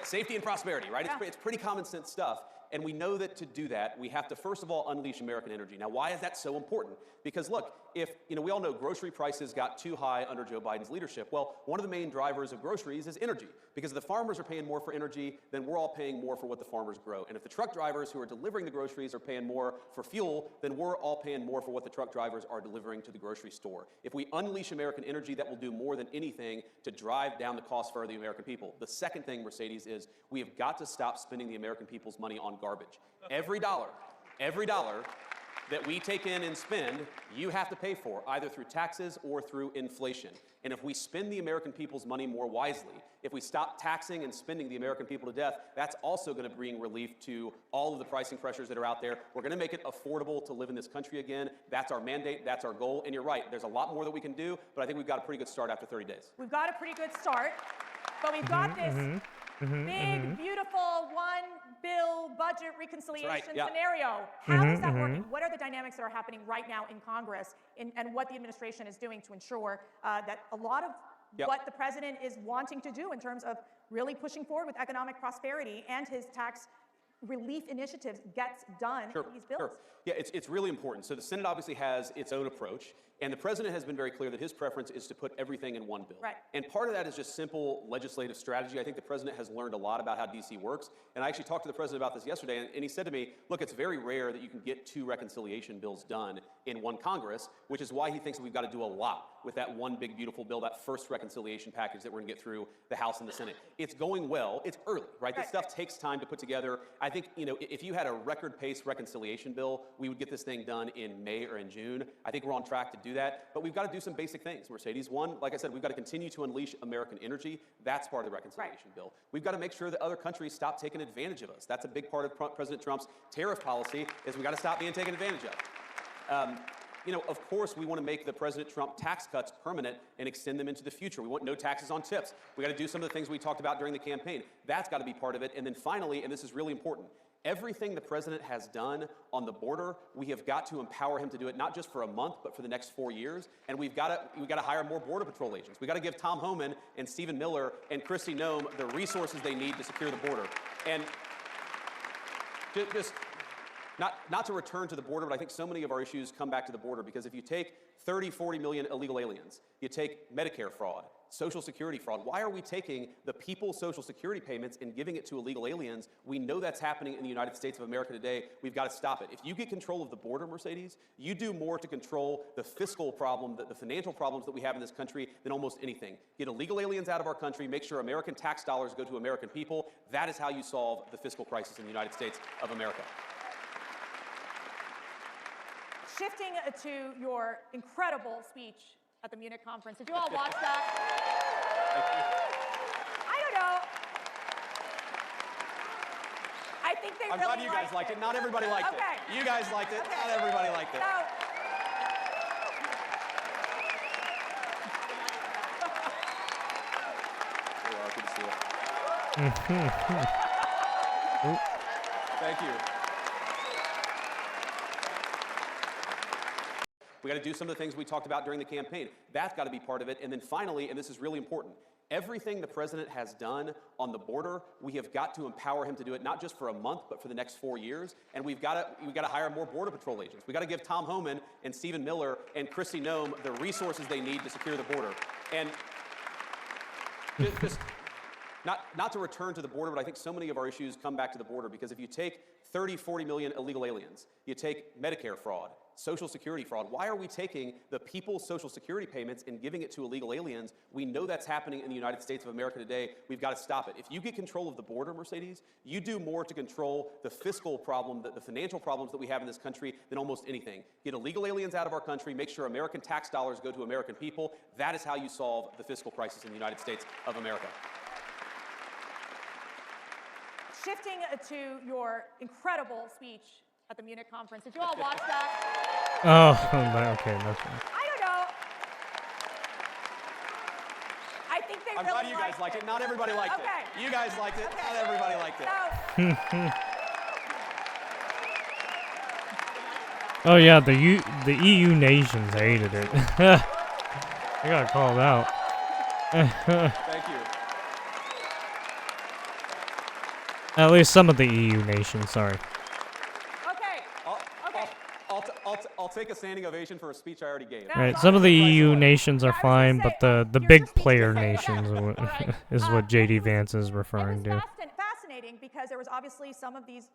safety and prosperity, right? It's pretty common sense stuff. And we know that to do that, we have to first of all unleash American energy. Now, why is that so important? Because look, if, we all know grocery prices got too high under Joe Biden's leadership. Well, one of the main drivers of groceries is energy. Because if the farmers are paying more for energy, then we're all paying more for what the farmers grow. And if the truck drivers who are delivering the groceries are paying more for fuel, then we're all paying more for what the truck drivers are delivering to the grocery store. If we unleash American energy, that will do more than anything to drive down the cost for the American people. The second thing, Mercedes, is we have got to stop spending the American people's money on garbage. Every dollar that we take in and spend, you have to pay for, either through taxes or through inflation. And if we spend the American people's money more wisely, if we stop taxing and spending the American people to death, that's also going to bring relief to all of the pricing pressures that are out there. We're going to make it affordable to live in this country again. That's our mandate. That's our goal. And you're right, there's a lot more that we can do, but I think we've got a pretty good start after 30 days. We've got a pretty good start, but we've got this big, beautiful one-bill budget reconciliation scenario. How is that working? What are the dynamics that are happening right now in Congress and what the administration is doing to ensure that a lot of what the president is wanting to do in terms of really pushing forward with economic prosperity and his tax relief initiatives gets done in these bills? Sure. Yeah, it's really important. So the Senate obviously has its own approach, and the president has been very clear that his preference is to put everything in one bill. Right. And part of that is just simple legislative strategy. I think the president has learned a lot about how D.C. works, and I actually talked to the president about this yesterday, and he said to me, look, it's very rare that you can get 2 reconciliation bills done in one Congress, which is why he thinks that we've got to do a lot with that one big, beautiful bill, that first reconciliation package that we're going to get through the House and the Senate. It's going well. It's early, right? This stuff takes time to put together. I think, if you had a record pace reconciliation bill, we would get this thing done in May or in June. I think we're on track to do that, but we've got to do some basic things, Mercedes. One, like I said, we've got to continue to unleash American energy. That's part of the reconciliation bill. We've got to make sure that other countries stop taking advantage of us. That's a big part of President Trump's tariff policy, is we've got to stop being taken advantage of. Of course, we want to make the President Trump tax cuts permanent and extend them into the future. We want no taxes on tips. We got to do some of the things we talked about during the campaign. That's got to be part of it. And then finally, and this is really important, everything the president has done on the border, we have got to empower him to do it, not just for a month, but for the next 4 years. And we've got to hire more Border Patrol agents. We've got to give Tom Homan and Stephen Miller and Kristi Noem the resources they need to secure the border. And not to return to the border, but I think so many of our issues come back to the border because if you take 30, 40 million illegal aliens, you take Medicare fraud, Social Security fraud. Why are we taking the people's Social Security payments and giving it to illegal aliens? We know that's happening in the United States of America today. We've got to stop it. If you get control of the border, Mercedes, you do more to control the fiscal problem, the financial problems that we have in this country than almost anything. Get illegal aliens out of our country, make sure American tax dollars go to American people. That is how you solve the fiscal crisis in the United States of America. Shifting to your incredible speech at the Munich conference. Did you all watch that? I don't know. I think they I'm really glad you guys liked it. Not everybody liked Okay. it. You guys liked it. Okay. Not everybody liked it. So, There you are. Good to see you. Thank you. We got to do some of the things we talked about during the campaign. That's got to be part of it. And then finally, and this is really important, everything the president has done on the border, we have got to empower him to do it not just for a month, but for the next 4 years. And we've got to hire more Border Patrol agents. We've got to give Tom Homan and Stephen Miller and Kristi Noem the resources they need to secure the border. And just not to return to the border, but I think so many of our issues come back to the border because if you take 30, 40 million illegal aliens, you take Medicare fraud, Social Security fraud. Why are we taking the people's Social Security payments and giving it to illegal aliens? We know that's happening in the United States of America today. We've got to stop it. If you get control of the border, Mercedes, you do more to control the fiscal problem, the financial problems that we have in this country than almost anything. Get illegal aliens out of our country, make sure American tax dollars go to American people. That is how you solve the fiscal crisis in the United States of America. shifting to your incredible speech at the Munich conference. Did you all watch that? Oh, okay, that's fine. I don't know. I think they I'm really glad you guys liked it. Not everybody liked Okay. it. You guys liked it. Okay. Not everybody liked it. So, Oh yeah, the EU nations hated it. I got called out. Thank you. At least some of the EU nations, sorry. okay. Okay. I'll take a standing ovation for a speech I already gave. That's Right, some of the EU nations are I was gonna fine, say, but the here's big your speech player to say nations that. are what, All right. is what JD It Vance is was referring to. fascinating because there was obviously some of these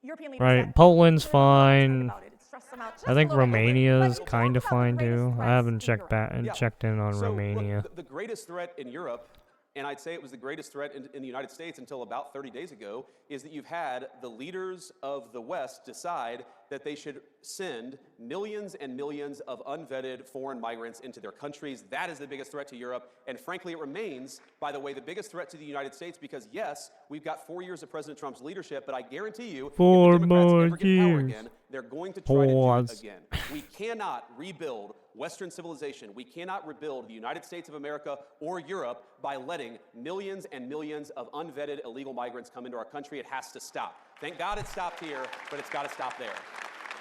European leaders Right, that Poland's were really concerned fine. about it. It stressed them out just I a think little bit. Romania's But you kind of talked about the fine greatest too. I threats haven't in checked Europe. back and Yeah. checked in on So, Romania. look, the greatest threat in Europe, and I'd say it was the greatest threat in the United States until about 30 days ago, is that you've had the leaders of the West decide that they should send millions and millions of unvetted foreign migrants into their countries. That is the biggest threat to Europe. And frankly, it remains, by the way, the biggest threat to the United States because, yes, we've got 4 years of President Trump's leadership, but I guarantee you, if 4 the Democrats more ever get power years. again, they're going to try to do Pause. it again. We cannot rebuild Western civilization. We cannot rebuild the United States of America or Europe by letting millions and millions of unvetted illegal migrants come into our country. It has to stop. Thank God it stopped here, but it's got to stop there.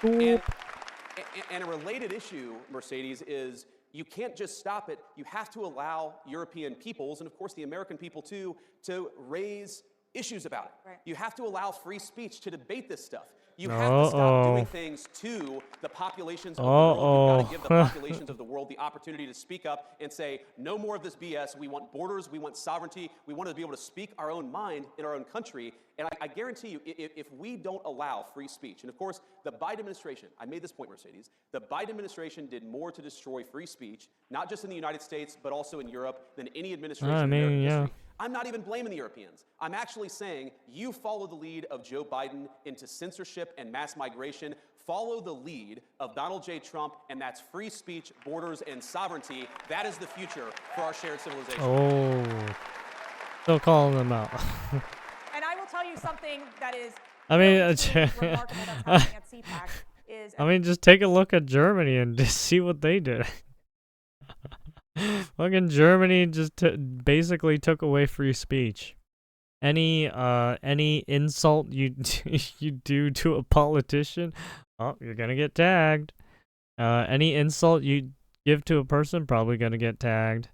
And a related issue, Mercedes, is you can't just stop it. You have to allow European peoples, and of course the American people too, to raise issues about it. Right. You have to allow free speech to debate this stuff. You have to stop doing Uh-oh. things to the populations of the world. You've got to give the Uh-oh. populations of the world the opportunity to speak up and say, no more of this BS. We want borders. We want sovereignty. We want to be able to speak our own mind in our own country. And I guarantee you, if we don't allow free speech, and of course, the Biden administration, I made this point, Mercedes, the Biden administration did more to destroy free speech, not just in the United States, but also in Europe, than any administration in American history. I'm not even blaming the Europeans. I'm actually saying you follow the lead of Joe Biden into censorship and mass migration. Follow the lead of Donald J. Trump, and that's free speech, borders, and sovereignty. That is the future for our shared civilization. Oh. Still calling them out. And I will tell you something that is I mean, really, truly remarkable that's happening at CPAC is I mean, just take a look at Germany and just see what they did. Fucking Germany just basically took away free speech. Any insult you you do to a politician, oh, you're gonna get tagged. Any insult you give to a person, probably gonna get tagged.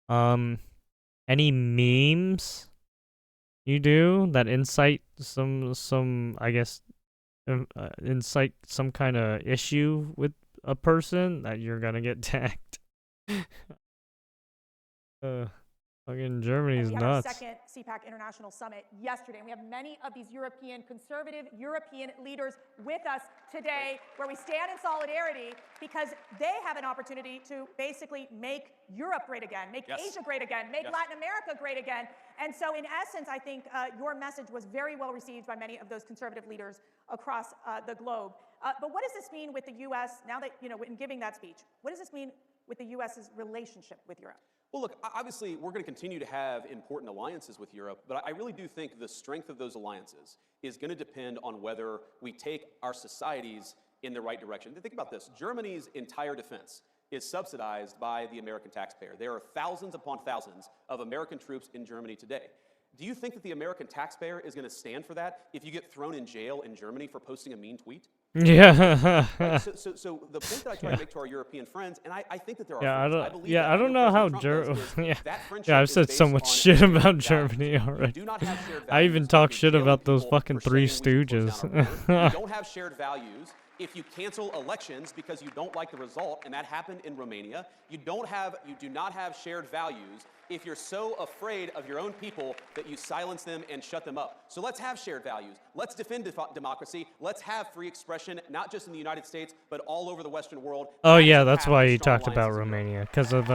Any memes you do that incite some I guess incite some kind of issue with a person, that you're gonna get tagged. Fucking Germany's We had nuts. our second CPAC International Summit yesterday, and we have many of these conservative European leaders with us today, where we stand in solidarity because they have an opportunity to basically make Europe great again, make Asia great again, make Latin America great again. And so, in essence, I think your message was very well received by many of those conservative leaders across the globe. But what does this mean with the U.S. now that, in giving that speech? What does this mean with the U.S.'s relationship with Europe? Well, look, obviously, we're going to continue to have important alliances with Europe, but I really do think the strength of those alliances is going to depend on whether we take our societies in the right direction. Think about this. Germany's entire defense is subsidized by the American taxpayer. There are thousands upon thousands of American troops in Germany today. Do you think that the American taxpayer is going to stand for that if you get thrown in jail in Germany for posting a mean tweet? Yeah. Right? So the point that I try to make to our European friends, and I think that there are friends. I don't know how Germany. I've said so much shit about Germany already. I even talk shit about those fucking Three Stooges. You don't have shared values if you cancel elections because you don't like the result, and that happened in Romania. You do not have shared values if you're so afraid of your own people that you silence them and shut them up. So let's have shared values. Let's defend democracy. Let's have free expression, not just in the United States, but all over the Western world. Oh yeah, that's why he talked about Romania, because of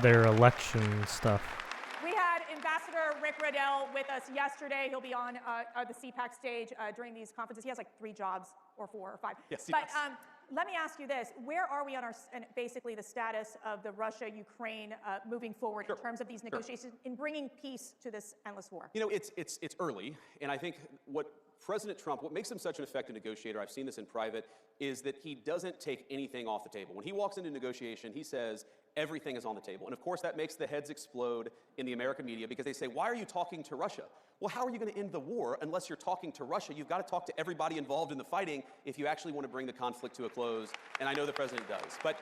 their election stuff. We had Ambassador Rick Riddell with us yesterday. He'll be on the CPAC stage during these conferences. He has like 3 jobs, or 4 or 5. Yes, but let me ask you this. Where are we on basically the status of the Russia-Ukraine moving forward in terms of these negotiations in bringing peace to this endless war? It's early, and I think what President Trump, what makes him such an effective negotiator, I've seen this in private, is that he doesn't take anything off the table. When he walks into negotiation, he says, everything is on the table. And of course, that makes the heads explode in the American media because they say, why are you talking to Russia? Well, how are you going to end the war unless you're talking to Russia? You've got to talk to everybody involved in the fighting if you actually want to bring the conflict to a close. And I know the president does. But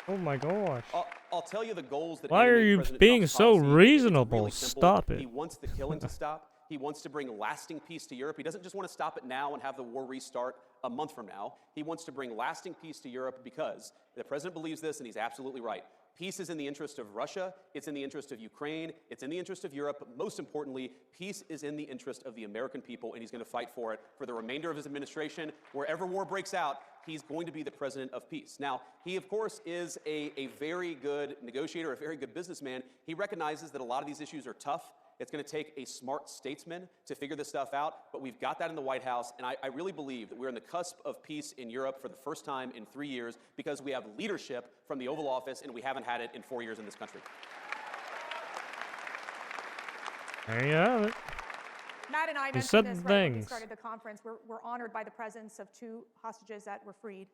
oh my gosh. I'll tell you the goals that. Why are you President being Trump's so policy. reasonable? Really simple. Stop it. He wants the killing to stop. He wants to bring lasting peace to Europe. He doesn't just want to stop it now and have the war restart a month from now. He wants to bring lasting peace to Europe because the president believes this, and he's absolutely right. Peace is in the interest of Russia, it's in the interest of Ukraine, it's in the interest of Europe, but most importantly, peace is in the interest of the American people, and he's going to fight for it for the remainder of his administration. Wherever war breaks out, he's going to be the president of peace. Now, he, of course, is a very good negotiator, a very good businessman. He recognizes that a lot of these issues are tough. It's going to take a smart statesman to figure this stuff out, but we've got that in the White House, and I really believe that we're on the cusp of peace in Europe for the first time in 3 years because we have leadership from the Oval Office, and we haven't had it in 4 years in this country. There you have it. Matt and I You mentioned said this right when we things. started the conference. We're honored by the presence of 2 hostages that were freed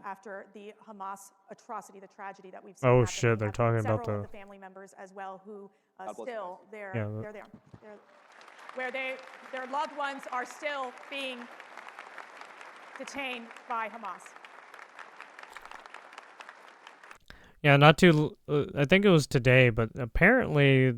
after the Hamas atrocity, the tragedy that we've seen. Oh, happen. shit, We they're have talking about several of the- the family members as well who God bless still they're Yeah, there. Where their loved ones are still being detained by Hamas. Yeah, not too. I think it was today, but apparently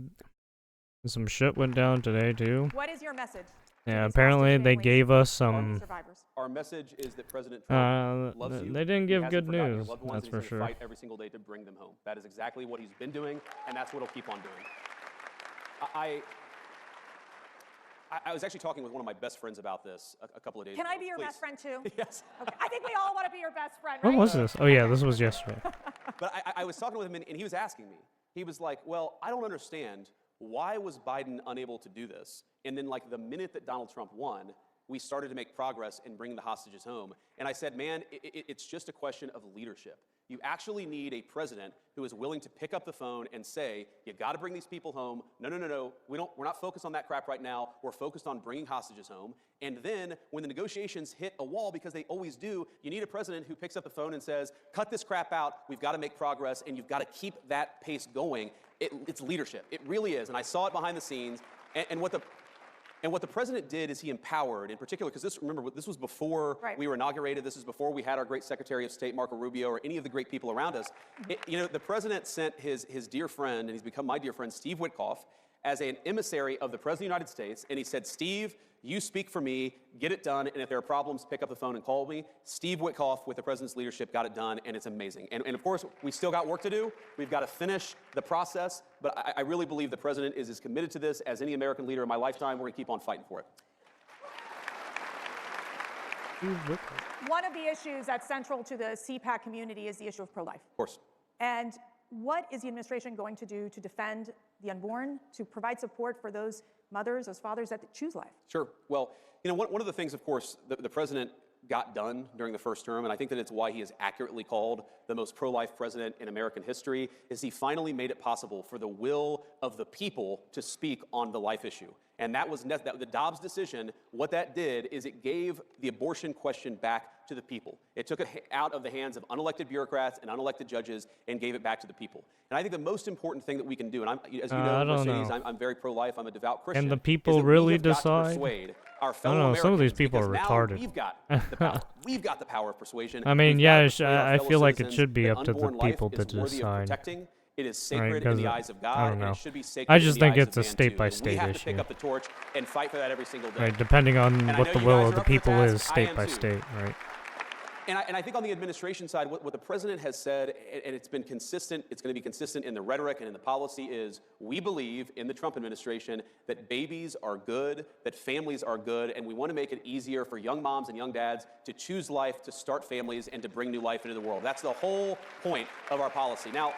some shit went down today too. What is your message? Yeah, apparently they gave us some. Survivors. Our message is that President Trump loves you. They didn't He give hasn't good forgotten your news, loved ones, that's and for he's gonna sure. fight every single day to bring them home. That is exactly what he's been doing, and that's what he'll keep on doing. I was actually talking with one of my best friends about this a couple of days ago. Can I be your Please. best friend too? Yes. Okay. I think we all want to be your best friend, What right? was this? Oh yeah, this was yesterday. But I was talking with him, and he was asking me. He was like, well, I don't understand. Why was Biden unable to do this? And then, like, the minute that Donald Trump won, we started to make progress in bringing the hostages home. And I said, man, it's just a question of leadership. You actually need a president who is willing to pick up the phone and say, you got to bring these people home. No. We're not focused on that crap right now. We're focused on bringing hostages home. And then when the negotiations hit a wall, because they always do, you need a president who picks up the phone and says, cut this crap out. We've got to make progress, and you've got to keep that pace going. It's leadership. It really is. And I saw it behind the scenes. And what the president did is he empowered, in particular, because remember, this was before we were inaugurated. This is before we had our great Secretary of State, Marco Rubio, or any of the great people around us. The president sent his dear friend, and he's become my dear friend, Steve Witkoff, as an emissary of the President of the United States, and he said, Steve, you speak for me, get it done, and if there are problems, pick up the phone and call me. Steve Witkoff, with the President's leadership, got it done, and it's amazing. And of course, we still got work to do. We've got to finish the process, but I really believe the President is as committed to this as any American leader in my lifetime. We're going to keep on fighting for it. One of the issues that's central to the CPAC community is the issue of pro-life. Of course. And what is the administration going to do to defend the unborn, to provide support for those mothers, those fathers that choose life? Sure. Well, you know, one of the things, of course, the President got done during the first term, and I think that it's why he is accurately called the most pro-life president in American history, is he finally made it possible for the will of the people to speak on the life issue. And that was the Dobbs decision. What that did is it gave the abortion question back to the people. It took it out of the hands of unelected bureaucrats and unelected judges and gave it back to the people. And I think the most important thing that we can do, and as you know, Mercedes, I'm very pro-life, I'm a devout Christian. And the people really decide? Our I fellow don't know, some of these Americans, people are because retarded. now we've got the power. We've got the power of persuasion. I mean, We've yeah, got to persuade our I fellow feel like it citizens should be that up to the unborn life people to is worthy of decide. protecting. It is Right, sacred in 'cause the eyes of I God, don't and know. it should be sacred I in just the think eyes it's of a man, state-by-state too. And we have to issue. pick up the torch and fight for that every single day. Right, depending on And I what know the you will guys of are the up for the people task. is, I state am by too. state, right? And I think on the administration side, what the president has said, and it's been consistent, it's going to be consistent in the rhetoric and in the policy, is we believe in the Trump administration that babies are good, that families are good, and we want to make it easier for young moms and young dads to choose life, to start families, and to bring new life into the world. That's the whole point of our policy. Now,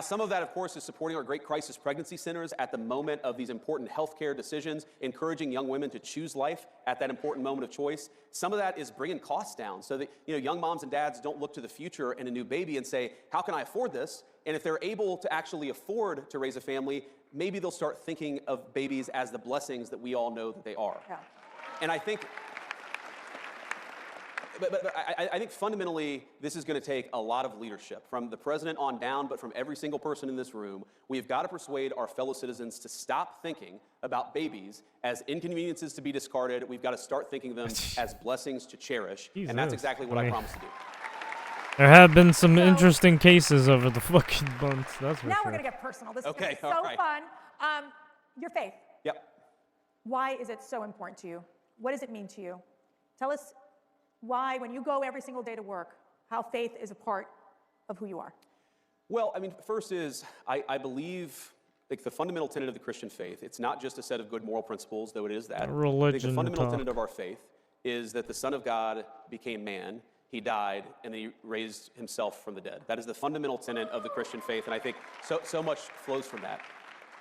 some of that, of course, is supporting our great crisis pregnancy centers at the moment of these important healthcare decisions, encouraging young women to choose life at that important moment of choice. Some of that is bringing costs down so that young moms and dads don't look to the future and a new baby and say, how can I afford this? And if they're able to actually afford to raise a family, maybe they'll start thinking of babies as the blessings that we all know that they are. Yeah. And I think... But I think fundamentally, this is going to take a lot of leadership from the president on down, but from every single person in this room. We've got to persuade our fellow citizens to stop thinking about babies as inconveniences to be discarded. We've got to start thinking of them as blessings to cherish. Jesus. And that's exactly what I promise to do. There have been some interesting cases over the fucking months, that's for Now sure. we're going to get personal. This Okay, is so all right. fun. Your faith. Yep. Why is it so important to you? What does it mean to you? Tell us why, when you go every single day to work, how faith is a part of who you are. Well, I mean, first is I believe like the fundamental tenet of the Christian faith. It's not just a set of good moral principles, though it is that. I think Religion the fundamental talk. tenet of our faith is that the Son of God became man, he died, and then he raised himself from the dead. That is the fundamental tenet of the Christian faith, and I think so much flows from that.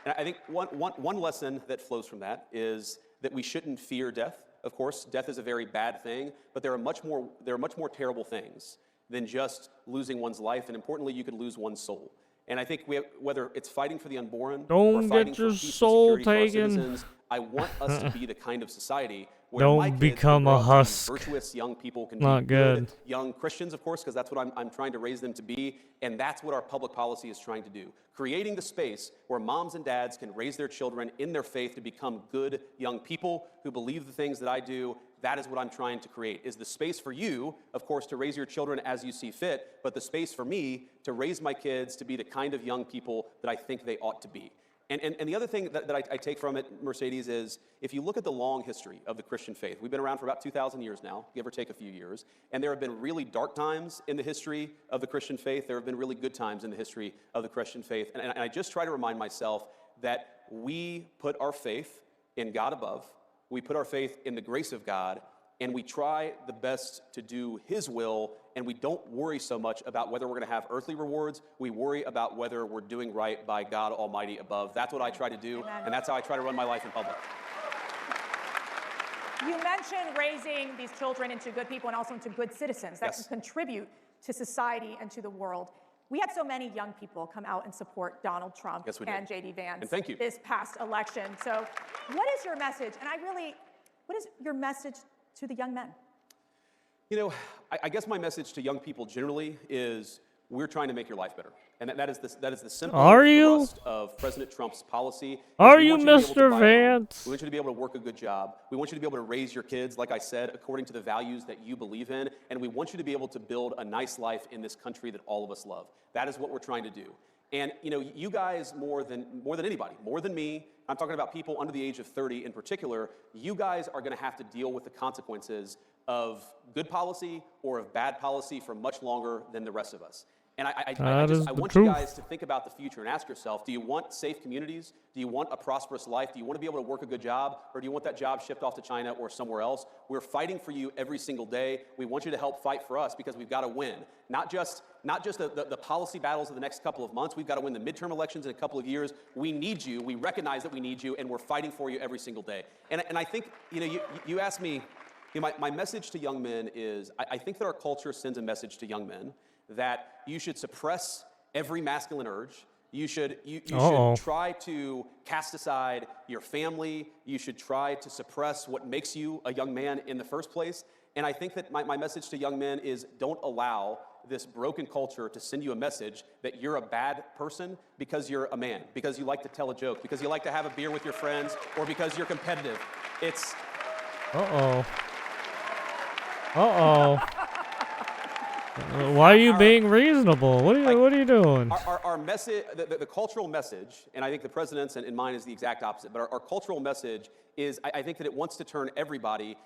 And I think one lesson that flows from that is that we shouldn't fear death. Of course, death is a very bad thing, but there are much more terrible things than just losing one's life, and importantly, you could lose one's soul. And I think whether it's fighting for the unborn or Don't fighting get your for peace and soul security for our taken. citizens, I want us to be the kind of society where Don't my kids become can grow a up to be husk. virtuous young people, can Not be good. young Christians, of course, because that's what I'm trying to raise them to be, and that's what our public policy is trying to do. Creating the space where moms and dads can raise their children in their faith to become good young people who believe the things that I do. That is what I'm trying to create, is the space for you, of course, to raise your children as you see fit, but the space for me to raise my kids to be the kind of young people that I think they ought to be. And the other thing that I take from it, Mercedes, is if you look at the long history of the Christian faith, we've been around for about 2,000 years now, give or take a few years, and there have been really dark times in the history of the Christian faith. There have been really good times in the history of the Christian faith. And I just try to remind myself that we put our faith in God above, we put our faith in the grace of God, and we try the best to do His will, and we don't worry so much about whether we're going to have earthly rewards. We worry about whether we're doing right by God Almighty above. That's what I try to do, and that's how I try to run my life in public. You mentioned raising these children into good people and also into good citizens that Yes. can contribute to society and to the world. We had so many young people come out and support Donald Trump Yes, we did. and J.D. Vance And thank you. this past election. So what is your message? And what is your message to the young men? You know, I guess my message to young people generally is we're trying to make your life better. And that is the simple thrust of President Trump's policy. Are We you want to be able to Mr. buy a home. Vance? We want you to be able to work a good job. We want you to be able to raise your kids, like I said, according to the values that you believe in. And we want you to be able to build a nice life in this country that all of us love. That is what we're trying to do. And you guys more than anybody, more than me, I'm talking about people under the age of 30 in particular, you guys are going to have to deal with the consequences of good policy or of bad policy for much longer than the rest of us. And I want you guys to think about the future and ask yourself, do you want safe communities? Do you want a prosperous life? Do you want to be able to work a good job? Or do you want that job shipped off to China or somewhere else? We're fighting for you every single day. We want you to help fight for us because we've got to win. Not just the policy battles of the next couple of months. We've got to win the midterm elections in a couple of years. We need you. We recognize that we need you, and we're fighting for you every single day. And I think, you asked me, my message to young men is, I think that our culture sends a message to young men that you should suppress every masculine urge. You should try to cast aside your family. You should try to suppress what makes you a young man in the first place. And I think that my message to young men is, don't allow this broken culture to send you a message that you're a bad person because you're a man, because you like to tell a joke, because you like to have a beer with your friends, or because you're competitive. It's... Why are you being reasonable? What are you doing? Our message, the cultural message, and I think the president's and mine is the exact opposite, but our cultural message is, I think that it wants to turn everybody,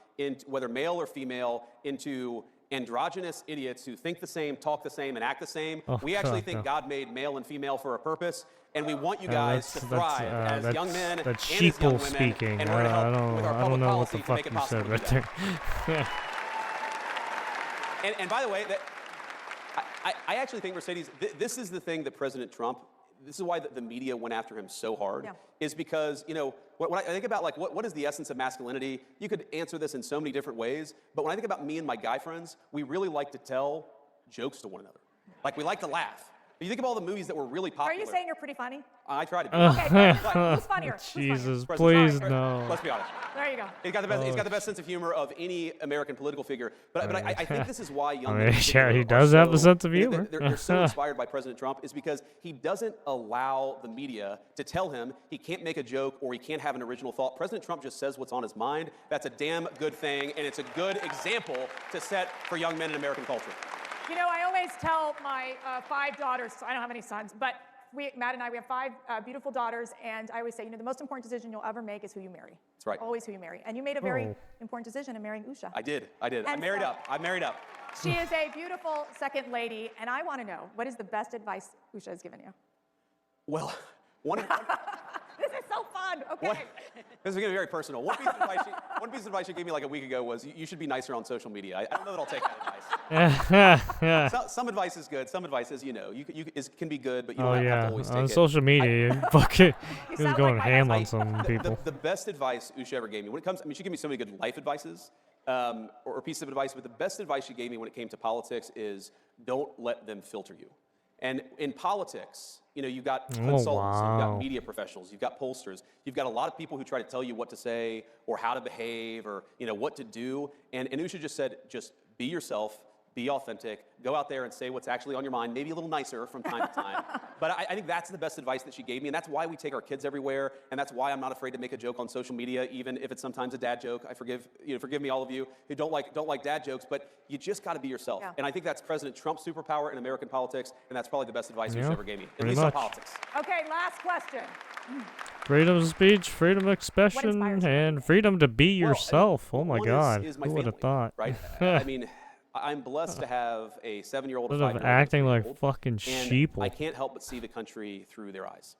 whether male or female, into androgynous idiots who think the same, talk the same, and act the same. We actually think God made male and female for a purpose, and we want you guys to thrive as young men and as young women. Speaking. And we're going to help with our public policy to make it possible to do that. And by the way, I actually think, Mercedes, this is the thing that President Trump, this is why the media went after him so hard, is because, when I think about, what is the essence of masculinity, you could answer this in so many different ways, but when I think about me and my guy friends, we really like to tell jokes to one another. Like, we like to laugh. You think of all the movies that were really popular. Are you saying you're pretty funny? I try to be. Okay, who's funnier? Jesus, please no. Let's be honest. There you go. He's got the best sense of humor of any American political figure. But I think this is why young men. Yeah, he does have the sense of humor. They're so inspired by President Trump is because he doesn't allow the media to tell him he can't make a joke or he can't have an original thought. President Trump just says what's on his mind. That's a damn good thing, and it's a good example to set for young men in American culture. I always tell my 5 daughters, I don't have any sons, but Matt and I, we have 5 beautiful daughters, and I always say, the most important decision you'll ever make is who you marry. That's right. Always who you marry. And you made a very important decision in marrying Usha. I did. I'm married up. She is a beautiful second lady, and I want to know, what is the best advice Usha has given you? Well, This is so fun. Okay. This is going to be very personal. One piece of advice she gave me like a week ago was, you should be nicer on social media. I don't know that I'll take that advice. Some advice is good. Some advice is, can be good, but you don't have to always take it. On social media, he was going ham on some people. The best advice Usha ever gave me, she gave me so many good life advices or pieces of advice, but the best advice she gave me when it came to politics is, don't let them filter you. And in politics, you've got consultants, you've got media professionals, you've got pollsters, you've got a lot of people who try to tell you what to say or how to behave or what to do. And Usha just said, just be yourself, be authentic, go out there and say what's actually on your mind, maybe a little nicer from time to time. But I think that's the best advice that she gave me, and that's why we take our kids everywhere, and that's why I'm not afraid to make a joke on social media, even if it's sometimes a dad joke. I forgive me, all of you who don't like dad jokes, but you just got to be yourself. Yeah. And I think that's President Trump's superpower in American politics, and that's probably the best advice Usha ever gave me, at least on politics. Okay, last question. Freedom of speech, freedom of expression, and freedom to be yourself. Oh my God, who would have thought? Right? I mean, I'm blessed to have a 7-year-old, a 5-year-old, acting like fucking sheeple. I can't help but see the country through their eyes.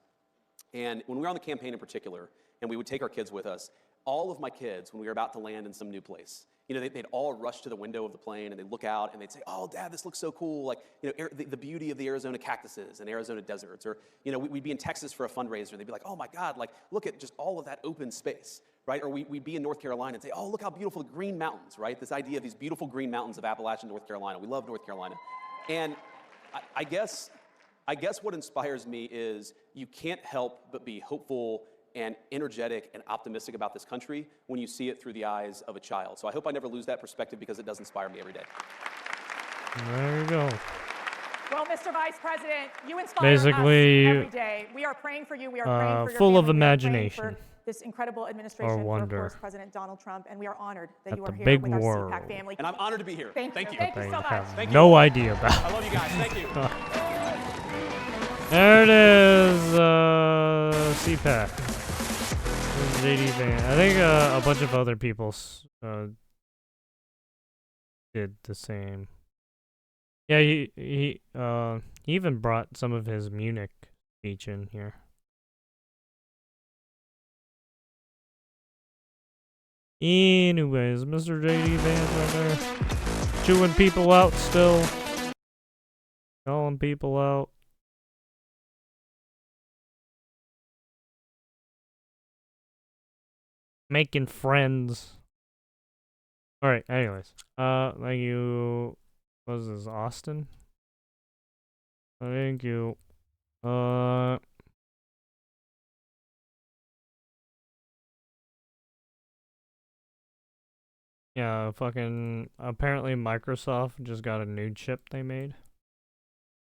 And when we were on the campaign in particular, and we would take our kids with us, all of my kids, when we were about to land in some new place, they'd all rush to the window of the plane and they'd look out and they'd say, "Oh, Dad, this looks so cool!" Like, the beauty of the Arizona cactuses and Arizona deserts, or we'd be in Texas for a fundraiser and they'd be like, "Oh my God, like look at just all of that open space." Right? Or we'd be in North Carolina and say, "Oh, look how beautiful the green mountains," right? This idea of these beautiful green mountains of Appalachia, North Carolina. We love North Carolina. And I guess what inspires me is you can't help but be hopeful and energetic and optimistic about this country when you see it through the eyes of a child. So I hope I never lose that perspective because it does inspire me every day. There you go. Well, Mr. Vice President, you inspire us every day. We are praying for you. We are praying for your full family. of imagination. This incredible administration for, of course, President Donald Trump, and we are honored that you are here big with our world. CPAC family. And I'm honored to be here. Thank you. Thank you. Thank you so much. No idea about. I love you guys. Thank you. There it is, CPAC. JD Van. I think a bunch of other people did the same. Yeah, he even brought some of his Munich speech in here. Anyways, Mr. JD Vance right there. Chewing people out still. Calling people out. Making friends. Alright, anyways. Thank you. What is this, Austin? Thank you. Yeah, fucking, apparently Microsoft just got a new chip they made.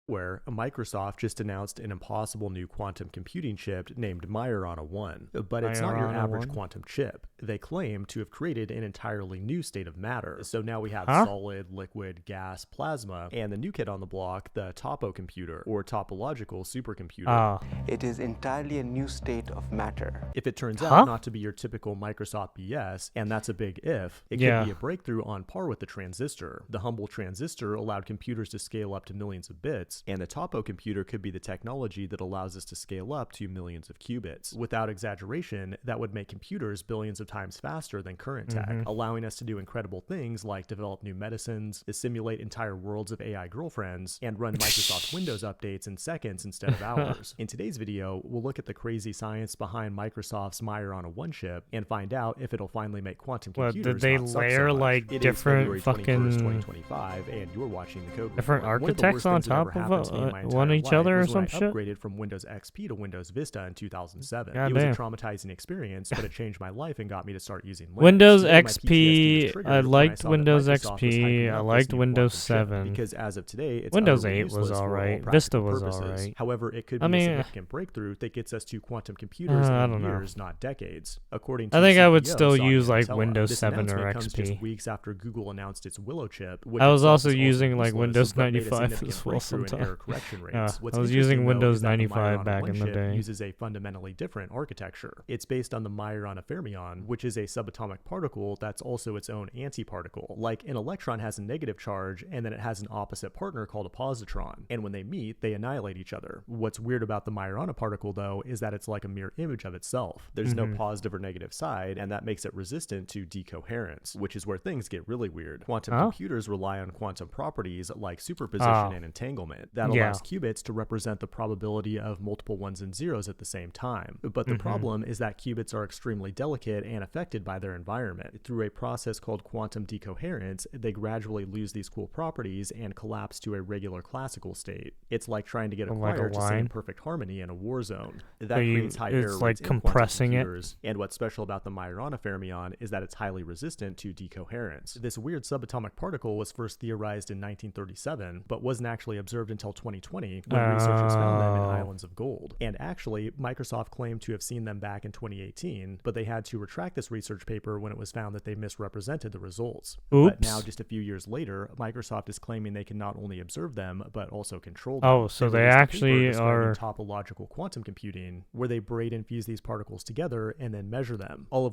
Where Microsoft just announced an impossible new quantum computing chip named Majorana 1. But it's not your Majorana average 1? quantum chip. They claim to have created an entirely new state of matter. So now we have solid, liquid, gas, plasma, and the new kid on the block, the Topo computer, or topological supercomputer. It is entirely a new state of matter. If it turns out not to be your typical Microsoft BS, and that's a big if, it could be a breakthrough on par with the transistor. The humble transistor allowed computers to scale up to millions of bits, and the Topo computer could be the technology that allows us to scale up to millions of qubits. Without exaggeration, that would make computers billions of times faster than current tech, allowing us to do incredible things like develop new medicines, simulate entire worlds of AI girlfriends, and run Microsoft Windows updates in seconds instead of hours. In today's video, we'll look at the crazy science behind Microsoft's Majorana 1 chip and find out if it'll finally make quantum computers Did they not suck layer so much. like It different is February 21st, fucking 2025, and you're watching the Code different Report. One of the architects worst on things that ever top of happened to me in my one entire each life other or was when some I shit? upgraded from Windows XP to Windows Vista in 2007. God It was a damn. traumatizing experience, but it changed my life and got me to start using Linux. Windows Today, my PTSD was XP, triggered I when liked saw that Windows Microsoft was XP, hyping I up this liked new Windows quantum chip, 7. because as of today, it's Windows utterly 8 was useless for all alright. practical Vista was purposes. alright. However, it could I be mean, a significant breakthrough that gets us to quantum computers I in don't know. years, not decades. According to I think CEO I would still Satya use like Nadella, Windows this 7 or announcement comes just XP. weeks after Google announced its Willow chip, which I was itself also is using like useless, Windows but made a 95 significant as well breakthrough in error sometimes. correction rates. Yeah, What's I was interesting, using though, Windows is that the 95 Majorana back 1 in the chip day. uses a fundamentally different architecture. It's based on the Majorana fermion, which is a subatomic particle that's also its own antiparticle. Like an electron has a negative charge, and then it has an opposite partner called a positron. And when they meet, they annihilate each other. What's weird about the Majorana particle, though, is that it's like a mirror image of itself. There's no positive or negative side, and that makes it resistant to decoherence, which is where things get really weird. Quantum computers rely on quantum properties like superposition and entanglement. That allows qubits to represent the probability of multiple ones and zeros at the same time. But the problem is that qubits are extremely delicate and affected by their environment. Through a process called quantum decoherence, they gradually lose these cool properties and collapse to a regular classical state. It's like trying to get a Like a choir to sing in line? perfect harmony in a war zone. That So creates high error it's like rates in quantum compressing it? computers. And what's special about the Majorana fermion is that it's highly resistant to decoherence. This weird subatomic particle was first theorized in 1937, but wasn't actually observed until 2020 when researchers found them in islands of gold. And actually, Microsoft claimed to have seen them back in 2018, but they had to retract this research paper when it was found that they misrepresented the results. But now, just a few years later, Microsoft is claiming they can not only observe them, but also control them. Oh, so they released a paper actually describing are... topological quantum computing, where they braid and fuse these particles together and then measure them. All of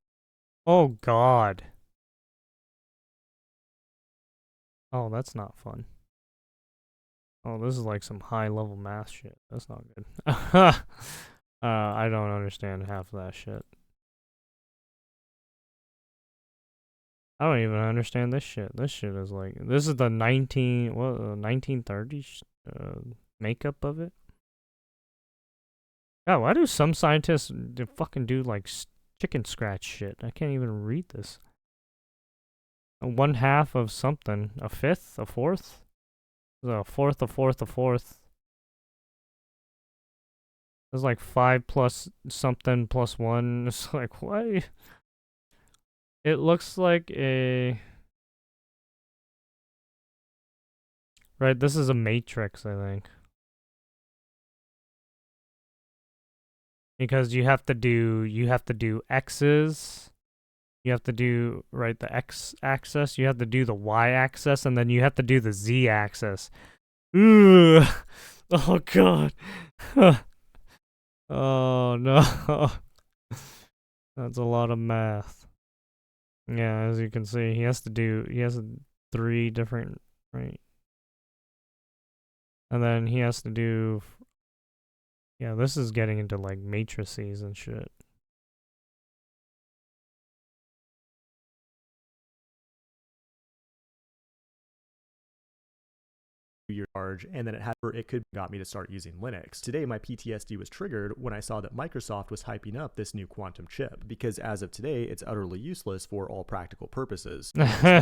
Oh god. Oh, that's not fun. Oh, this is like some high level math shit. That's not good. I don't understand half of that shit. I don't even understand this shit. This shit is like, this is the 1930s makeup of it. God, why do some scientists fucking do like chicken scratch shit? I can't even read this. A 1/2 of something. A fifth? A fourth? A fourth, a fourth, a fourth. There's like 5 plus something plus 1. It's like, why? It looks like a... Right, this is a matrix, I think. Because you have to do x's. You have to do, right, the x-axis. You have to do the y-axis, and then you have to do the z-axis. Ooh, Oh god. Oh no. That's a lot of math. Yeah, as you can see, he has 3 different, right? And then he has to do, yeah, this is getting into like matrices and shit. Year charge, and then it could got me to start using Linux. Today my PTSD was triggered when I saw that Microsoft was hyping up this new quantum chip, because as of today it's utterly useless for all practical purposes. But I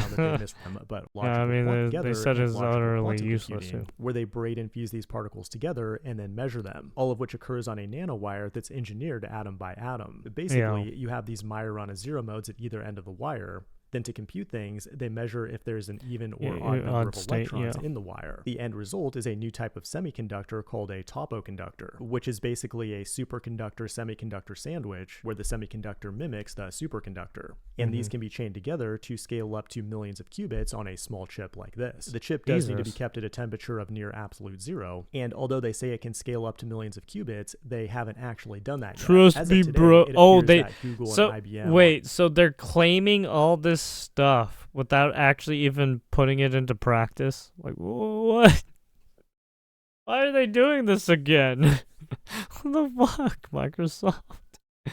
mean, they said it's utterly useless too. Where they braid and fuse these particles together and then measure them, all of which occurs on a nanowire that's engineered atom by atom. Basically, you have these Majorana zero modes at either end of the wire. Then to compute things, they measure if there's an even or odd number of electrons in the wire. The end result is a new type of semiconductor called a topoconductor, which is basically a superconductor-semiconductor sandwich where the semiconductor mimics the superconductor. And these can be chained together to scale up to millions of qubits on a small chip like this. The chip does need to be kept at a temperature of near absolute zero, and although they say it can scale up to millions of qubits, they haven't actually done that yet. Trust me, bro. Oh, they... So, wait, so they're claiming all this stuff without actually even putting it into practice? Like, what? Why are they doing this again? What the fuck, Microsoft?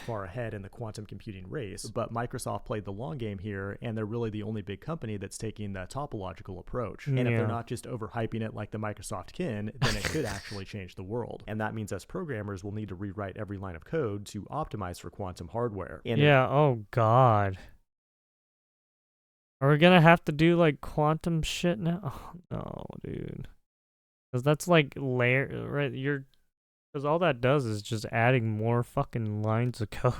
Far ahead in the quantum computing race, but Microsoft played the long game here, and they're really the only big company that's taking the topological approach. And if they're not just overhyping it like the Microsoft kin, then it could actually change the world. And that means us programmers will need to rewrite every line of code to optimize for quantum hardware. And oh god. Are we gonna have to do like quantum shit now? Oh no, dude. Because that's like layer, right? Because all that does is just adding more fucking lines of code.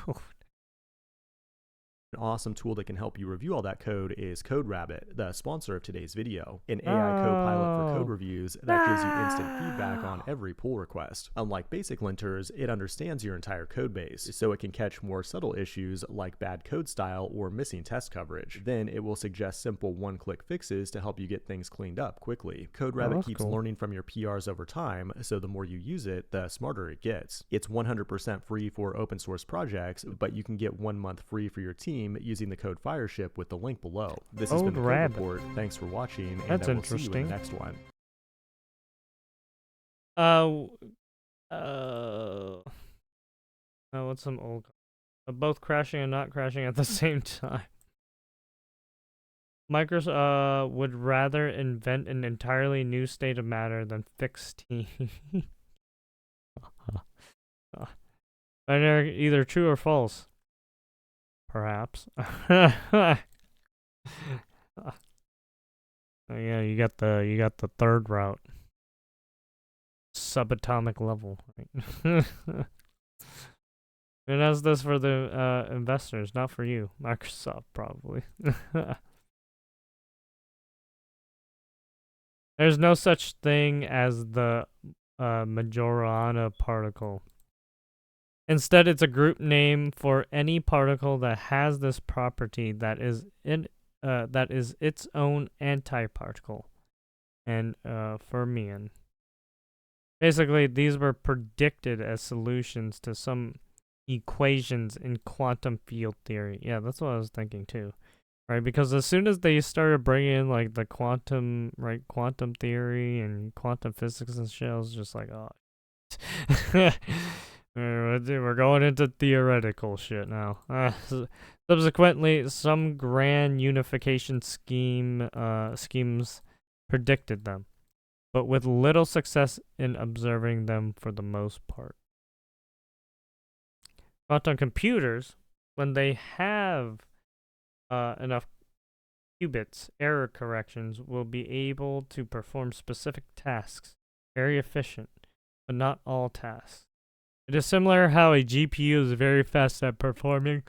An awesome tool that can help you review all that code is CodeRabbit, the sponsor of today's video. An AI co-pilot for code reviews that gives you instant feedback on every pull request. Unlike basic linters, it understands your entire code base, so it can catch more subtle issues like bad code style or missing test coverage. Then it will suggest simple one-click fixes to help you get things cleaned up quickly. CodeRabbit keeps learning from your PRs over time, so the more you use it, the smarter it gets. It's 100% free for open source projects, but you can get 1 month free for your team using the code Fireship with the link below. This has been the Code Report. Thanks for watching, and we'll see you in the next one. What's some old... both crashing and not crashing at the same time. Microsoft would rather invent an entirely new state of matter than fix T. Either true or false. Perhaps. Yeah, you got the third route. Subatomic level. Right? And that's this for the investors, not for you. Microsoft, probably. There's no such thing as the Majorana particle. Instead, it's a group name for any particle that has this property that is its own antiparticle, and fermion. Basically, these were predicted as solutions to some equations in quantum field theory. Yeah, that's what I was thinking too, right? Because as soon as they started bringing in like the quantum theory and quantum physics and shit, I was just like, oh. We're going into theoretical shit now. Subsequently, some grand unification schemes predicted them, but with little success in observing them for the most part. Quantum computers, when they have enough qubits, error corrections will be able to perform specific tasks, very efficient, but not all tasks. It is similar how a GPU is very fast at performing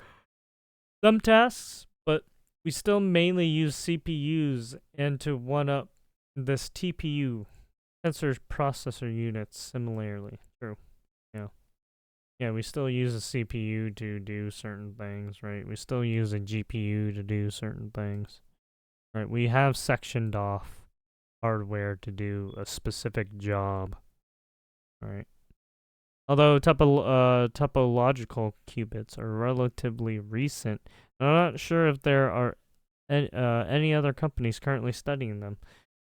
some tasks, but we still mainly use CPUs, and to one-up this TPU, tensor processor units, similarly. True. Yeah. Yeah, we still use a CPU to do certain things, right? We still use a GPU to do certain things. Right, we have sectioned off hardware to do a specific job. Right. Although topological qubits are relatively recent, I'm not sure if there are any other companies currently studying them.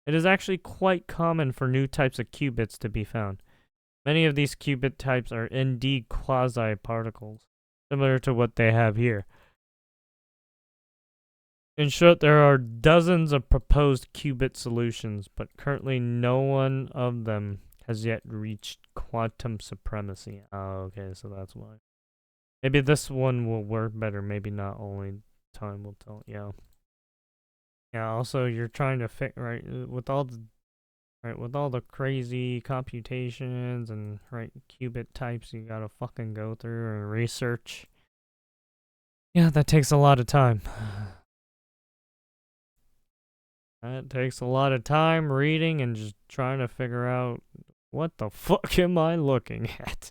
It is actually quite common for new types of qubits to be found. Many of these qubit types are indeed quasi-particles, similar to what they have here. In short, there are dozens of proposed qubit solutions, but currently no one of them has yet reached quantum supremacy. Oh, okay, so that's why. Maybe this one will work better, maybe not. Only time will tell. Yeah. Yeah, also you're trying to fit right with all the crazy computations and qubit types you gotta fucking go through and research. Yeah, that takes a lot of time. That takes a lot of time reading and just trying to figure out what the fuck am I looking at?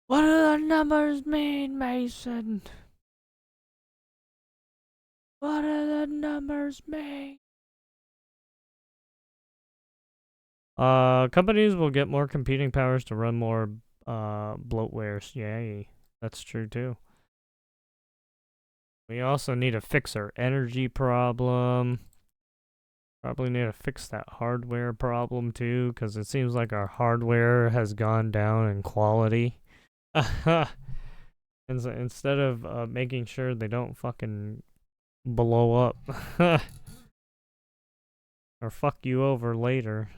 What do the numbers mean, Mason? What do the numbers mean? Companies will get more computing powers to run more bloatwares. Yay, that's true too. We also need to fix our energy problem. Probably need to fix that hardware problem too, because it seems like our hardware has gone down in quality. And so instead of making sure they don't fucking blow up or fuck you over later.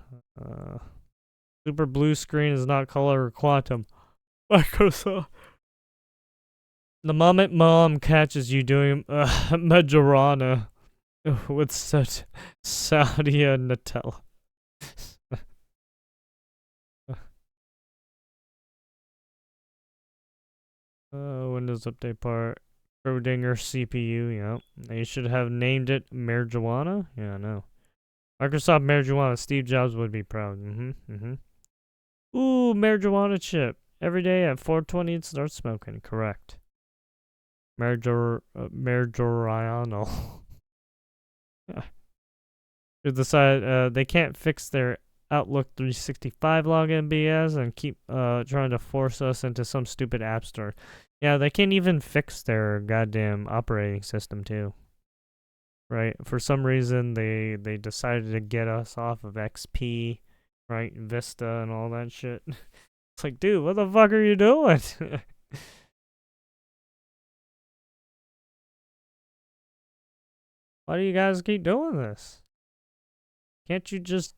Super blue screen is not color or quantum. Microsoft. The moment mom catches you doing Majorana with such Saudia Nutella. Windows Update part. Schrodinger CPU, yep. They should have named it Marijuana? Yeah, no. Microsoft Marijuana. Steve Jobs would be proud. Ooh, Marijuana chip. Every day at 4:20 it starts smoking. Correct. Marijuana. To decide they can't fix their Outlook 365 login BS and keep trying to force us into some stupid app store. Yeah, they can't even fix their goddamn operating system too. Right? For some reason they decided to get us off of XP, right? Vista and all that shit. It's like, dude, what the fuck are you doing? Why do you guys keep doing this? Can't you just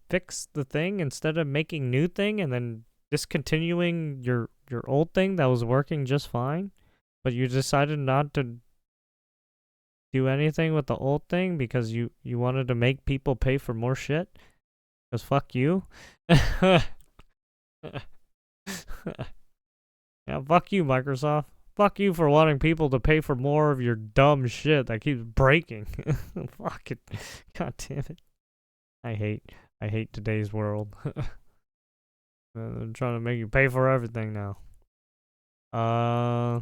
fix the thing instead of making new thing and then discontinuing your old thing that was working just fine? But you decided not to do anything with the old thing because you wanted to make people pay for more shit? Because fuck you. Yeah, fuck you, Microsoft. Fuck you for wanting people to pay for more of your dumb shit that keeps breaking. Fuck it. God damn it. I hate today's world. They're trying to make you pay for everything now. I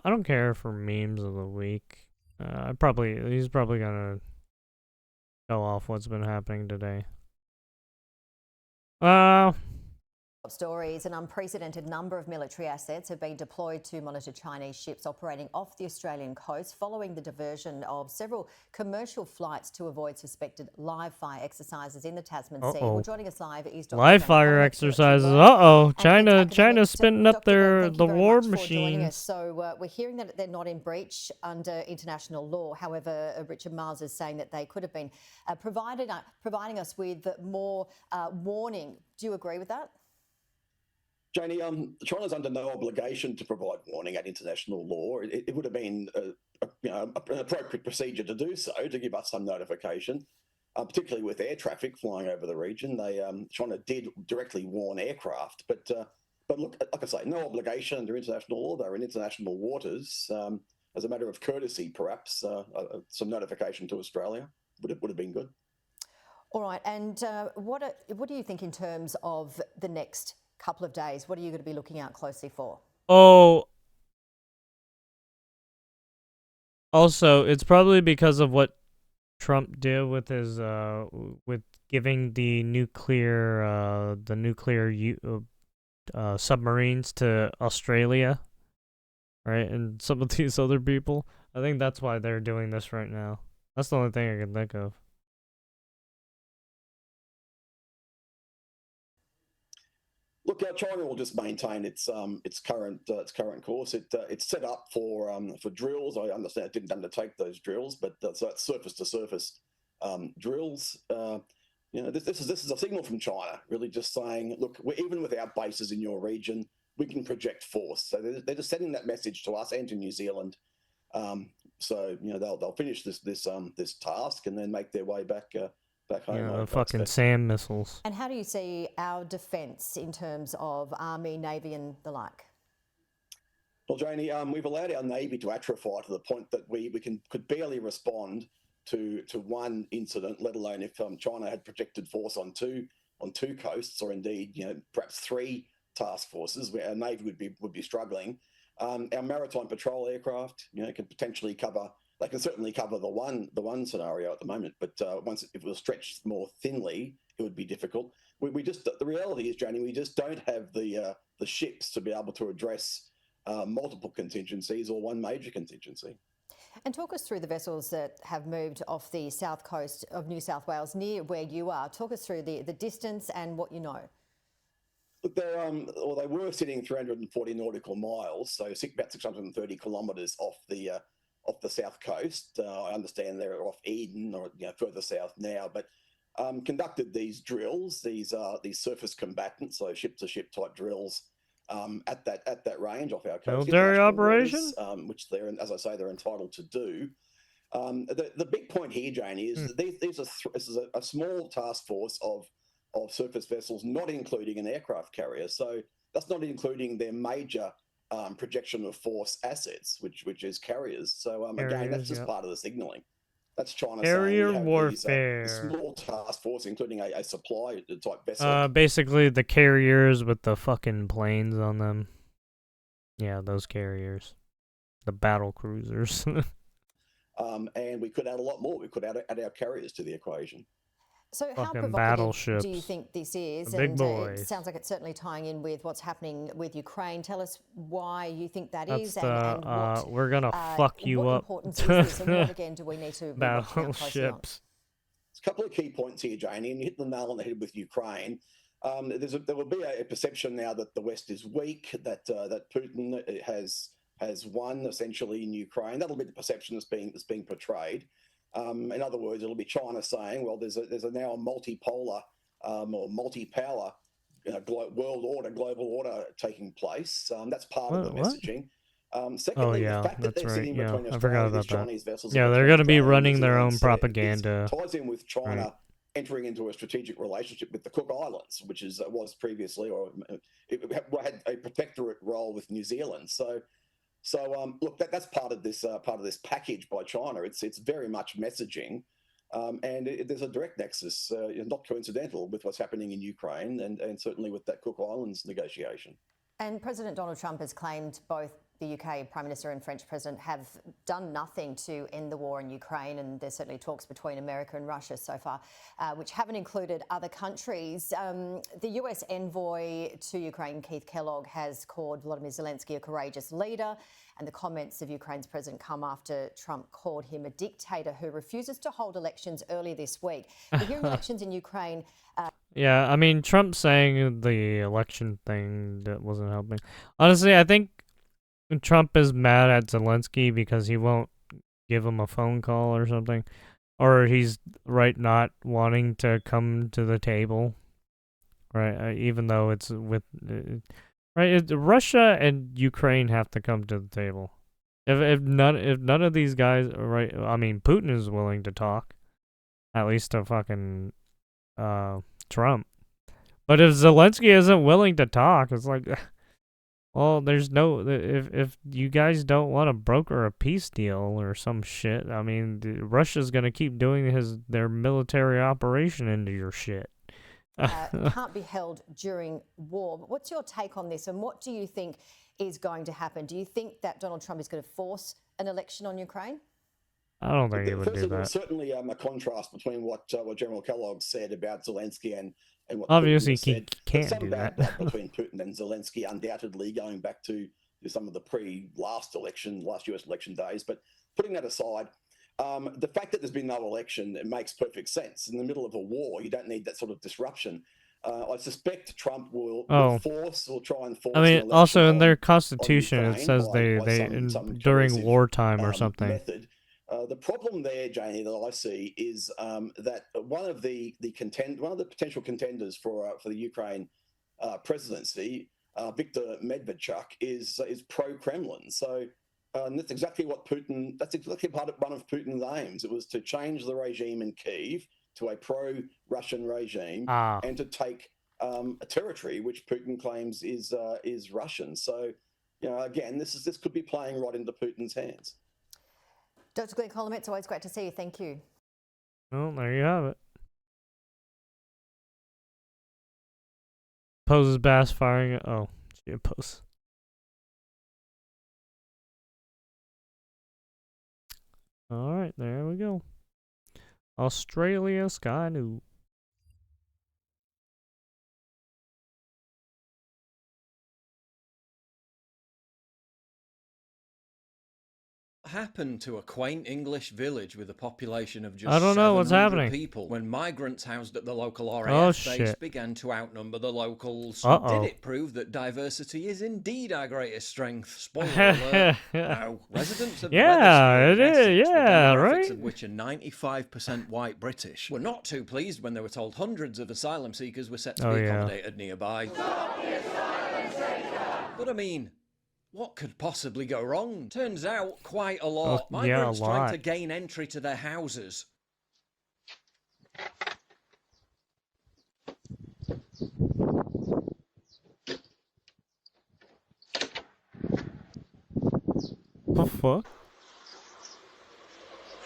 don't care for memes of the week. He's probably gonna go off what's been happening today. Stories. An unprecedented number of military assets have been deployed to monitor Chinese ships operating off the Australian coast following the diversion of several commercial flights to avoid suspected live fire exercises in the Tasman Sea. Well, joining us live is Dr. Live fire exercises. China's spinning up the war machines. So we're hearing that they're not in breach under international law. However, Richard Miles is saying that they could have been providing us with more warning. Do you agree with that? Janie, China's under no obligation to provide warning at international law. It would have been an appropriate procedure to do so, to give us some notification, particularly with air traffic flying over the region. China did directly warn aircraft, but look, like I say, no obligation under international law. They're in international waters. As a matter of courtesy, perhaps, some notification to Australia would have been good. All right, and what do you think in terms of the next couple of days? What are you going to be looking out closely for? Oh, Also, it's probably because of what Trump did with his with giving the nuclear submarines to Australia, right? And some of these other people. I think that's why they're doing this right now. That's the only thing I can think of. Look, China will just maintain its current course. It's set up for drills. I understand it didn't undertake those drills, but so that's surface to surface drills. This is a signal from China, really just saying, look, even with our bases in your region, we can project force. So they're just sending that message to us and to New Zealand. So they'll finish this task and then make their way back home. Yeah, fucking SAM missiles. And how do you see our defence in terms of Army, Navy and the like? Well, Janie, we've allowed our Navy to atrophy to the point that we could barely respond to one incident, let alone if China had projected force on two coasts, or indeed perhaps three task forces, where our Navy would be struggling. Our maritime patrol aircraft, can potentially cover. They can certainly cover the one scenario at the moment, but once if it was stretched more thinly, it would be difficult. The reality is, Janie, we just don't have the ships to be able to address multiple contingencies or one major contingency. And talk us through the vessels that have moved off the south coast of New South Wales, near where you are. Talk us through the distance and what you know. Look, they were sitting 340 nautical miles, so about 630 kilometres off the south coast. I understand they're off Eden or further south now, but conducted these drills, these surface combatants, so ship-to-ship type drills at that range off our coast. Military operation, which they're, as I say, they're entitled to do. The big point here, Janie, is this is a small task force of surface vessels, not including an aircraft carrier. So that's not including their major projection of force assets, which is carriers. So again, that's just part of the signalling. That's China carrier saying warfare. These, small task force, including a supply type vessel. Basically the carriers with the fucking planes on them. Yeah, those carriers, the battle cruisers. And we could add a lot more. We could add our carriers to the equation. So how fucking provocative battleships. do you think this is? The big And boys. it sounds like it's certainly tying in with what's happening with Ukraine. Tell us why you think that That's is, the, and what, we're gonna fuck you what up. importance is this, and what again do we need to be watching out closely on? Battleships. There's a couple of key points here, Janie, and you hit the nail on the head with Ukraine. There will be a perception now that the West is weak, that Putin has won essentially in Ukraine. That'll be the perception that's being portrayed. In other words, it'll be China saying, well, there's now a multipolar or multi-power global order taking place. That's part of the messaging. Secondly, yeah, the fact that that's they're right. sitting Yeah, between I forgot Australia, about these that. Chinese vessels. Yeah, they're going to be running their own propaganda. Ties in with China entering into a strategic relationship with the Cook Islands, which was previously, or it had a protectorate role with New Zealand. So look, that's part of this package by China. It's very much messaging, and there's a direct nexus, not coincidental, with what's happening in Ukraine and certainly with that Cook Islands negotiation. And President Donald Trump has claimed both the UK Prime Minister and French President have done nothing to end the war in Ukraine, and there's certainly talks between America and Russia so far, which haven't included other countries. The US envoy to Ukraine, Keith Kellogg, has called Volodymyr Zelensky a courageous leader, and the comments of Ukraine's president come after Trump called him a dictator who refuses to hold elections earlier this week. We're hearing elections in Ukraine. Yeah, I mean, Trump saying the election thing that wasn't helping. Honestly, I think Trump is mad at Zelensky because he won't give him a phone call or something. Or he's not wanting to come to the table. Right, even though it's with... Russia and Ukraine have to come to the table. If none of these guys... Right, I mean, Putin is willing to talk. At least to fucking... Trump. But if Zelensky isn't willing to talk, it's like, well, there's no, if you guys don't want to broker a peace deal or some shit, I mean, Russia's going to keep doing their military operation into your shit. Can't be held during war. But what's your take on this, and what do you think is going to happen? Do you think that Donald Trump is going to force an election on Ukraine? I don't think he would First do of all, that. certainly a contrast between what General Kellogg said about Zelensky and what Obviously, Putin he said. can't There's do some bad that. blood between Putin and Zelensky, undoubtedly, going back to some of the last US election days. But putting that aside, the fact that there's been no election, it makes perfect sense. In the middle of a war, you don't need that sort of disruption. I suspect Trump will try and force I mean, an also election in their on constitution, it Ukraine says during coercive, wartime or something. method. The problem there, Janie, that I see is that one of the potential contenders for the Ukraine presidency, Viktor Medvedchuk, is pro-Kremlin. So that's exactly what Putin. That's exactly one of Putin's aims. It was to change the regime in Kyiv to a pro-Russian regime and to take a territory which Putin claims is Russian. So, again, this could be playing right into Putin's hands. Dr. Glenn Collum, it's always great to see you. Thank you. Well, there you have it. Poses bass firing. Oh, she pose. All right, there we go. Australia Sky News. Happened to a quaint English village with a population of just I don't know what's 700 happening. people when migrants housed at the local Oh, RAF base shit. began to outnumber the locals. Uh-oh. Did it prove that diversity is indeed our greatest strength? Spoiler alert. No. Residents of Yeah, Wethersfield, it is. Essex, the Yeah, demographics right? of which are 95% white British, were not too pleased when they were told hundreds of asylum seekers were set to Oh, be yeah. accommodated nearby. But I mean, what could possibly go wrong? Turns out, quite a lot. Oh, yeah, a Migrants trying lot. to gain entry to their houses. The fuck?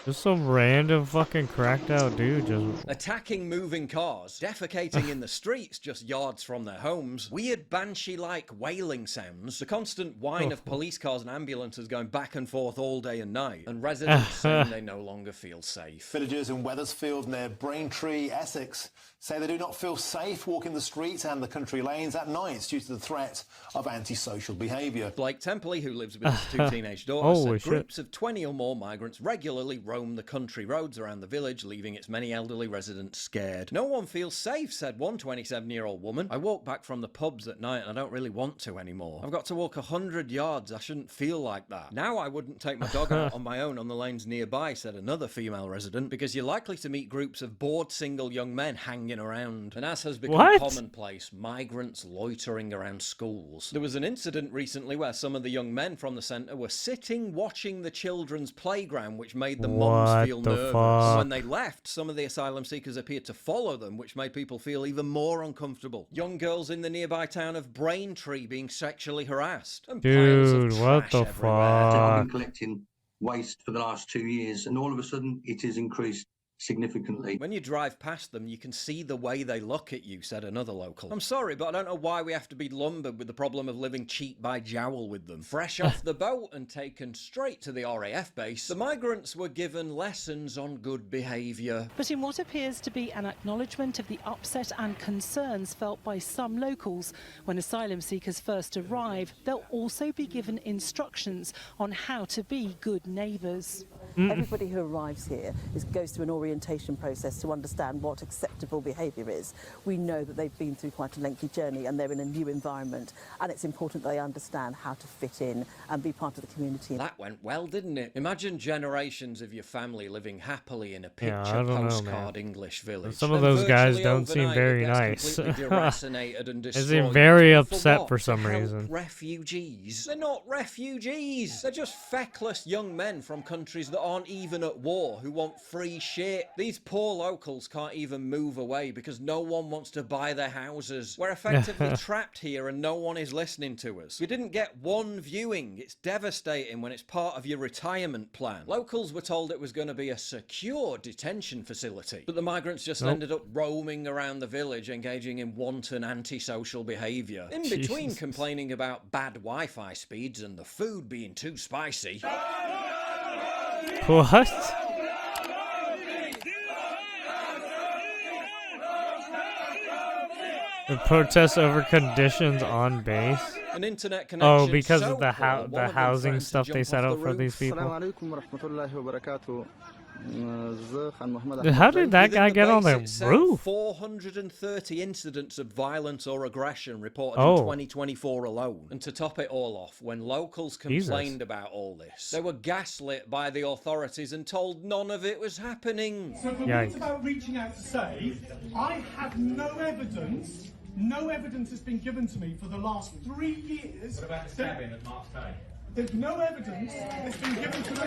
Just some random fucking cracked out dude just. Attacking moving cars, defecating in the streets just yards from their homes, weird banshee-like wailing sounds, the constant whine of police cars and ambulances going back and forth all day and night, and residents saying they no longer feel safe. Villagers in Wethersfield near Braintree, Essex, say they do not feel safe walking the streets and the country lanes at night due to the threat of antisocial behaviour. Blake Templey, who lives with his two teenage daughters, Holy said shit. groups of 20 or more migrants regularly roam the country roads around the village, leaving its many elderly residents scared. No one feels safe, said one 27-year-old woman. I walk back from the pubs at night and I don't really want to anymore. I've got to walk 100 yards. I shouldn't feel like that. Now I wouldn't take my dog out on my own on the lanes nearby, said another female resident, because you're likely to meet groups of bored single young men hanging around. And as has become What? commonplace, migrants loitering around schools. There was an incident recently where some of the young men from the centre were sitting watching the children's playground, which made the mums What feel the nervous. fuck? When they left, some of the asylum seekers appeared to follow them, which made people feel even more uncomfortable. Young girls in the nearby town of Braintree being sexually harassed. And piles of Dude, what trash the everywhere. I've been fuck? collecting waste for the last 2 years, and all of a sudden it has increased significantly. When you drive past them, you can see the way they look at you, said another local. I'm sorry, but I don't know why we have to be lumbered with the problem of living cheek by jowl with them. Fresh off the boat and taken straight to the RAF base, the migrants were given lessons on good behaviour. But in what appears to be an acknowledgement of the upset and concerns felt by some locals when asylum seekers first arrive, they'll also be given instructions on how to be good neighbours. Everybody who arrives here goes through an orientation process to understand what acceptable behaviour is. We know that they've been through quite a lengthy journey and they're in a new environment, and it's important they understand how to fit in and be part of the community. That went well, didn't it? Imagine generations of your family living happily in a Yeah, I picture don't know, postcard man. English village. Some of Then those guys virtually don't seem overnight, very it gets nice. completely deracinated and They destroyed. seem very For upset what? for some To help reason. Refugees? They're not refugees. They're just feckless young men from countries that aren't even at war who want free shit. These poor locals can't even move away because no one wants to buy their houses. We're effectively trapped here and no one is listening to us. We didn't get one viewing. It's devastating when it's part of your retirement plan. Locals were told it was going to be a secure detention facility, but the migrants just ended up roaming around the village, engaging in wanton antisocial behaviour. In between Jesus. complaining about bad Wi-Fi speeds and the food being too spicy. What? The protests over conditions on base. An internet connection. Oh, because so of the poor, one the of them housing threatened to stuff they jump set off up the for roof. these people. How How did that guy get on the roof? 430 incidents of violence or aggression reported Oh. in 2024 alone. And to top it all off, when locals Jesus. complained about all this, they were gaslit by the authorities and told none of it was happening. So for me, it's about reaching out to say, I have no evidence has been given to me for the last 3 years. What about the stabbing at Mark's Day? There's no evidence that's been given to me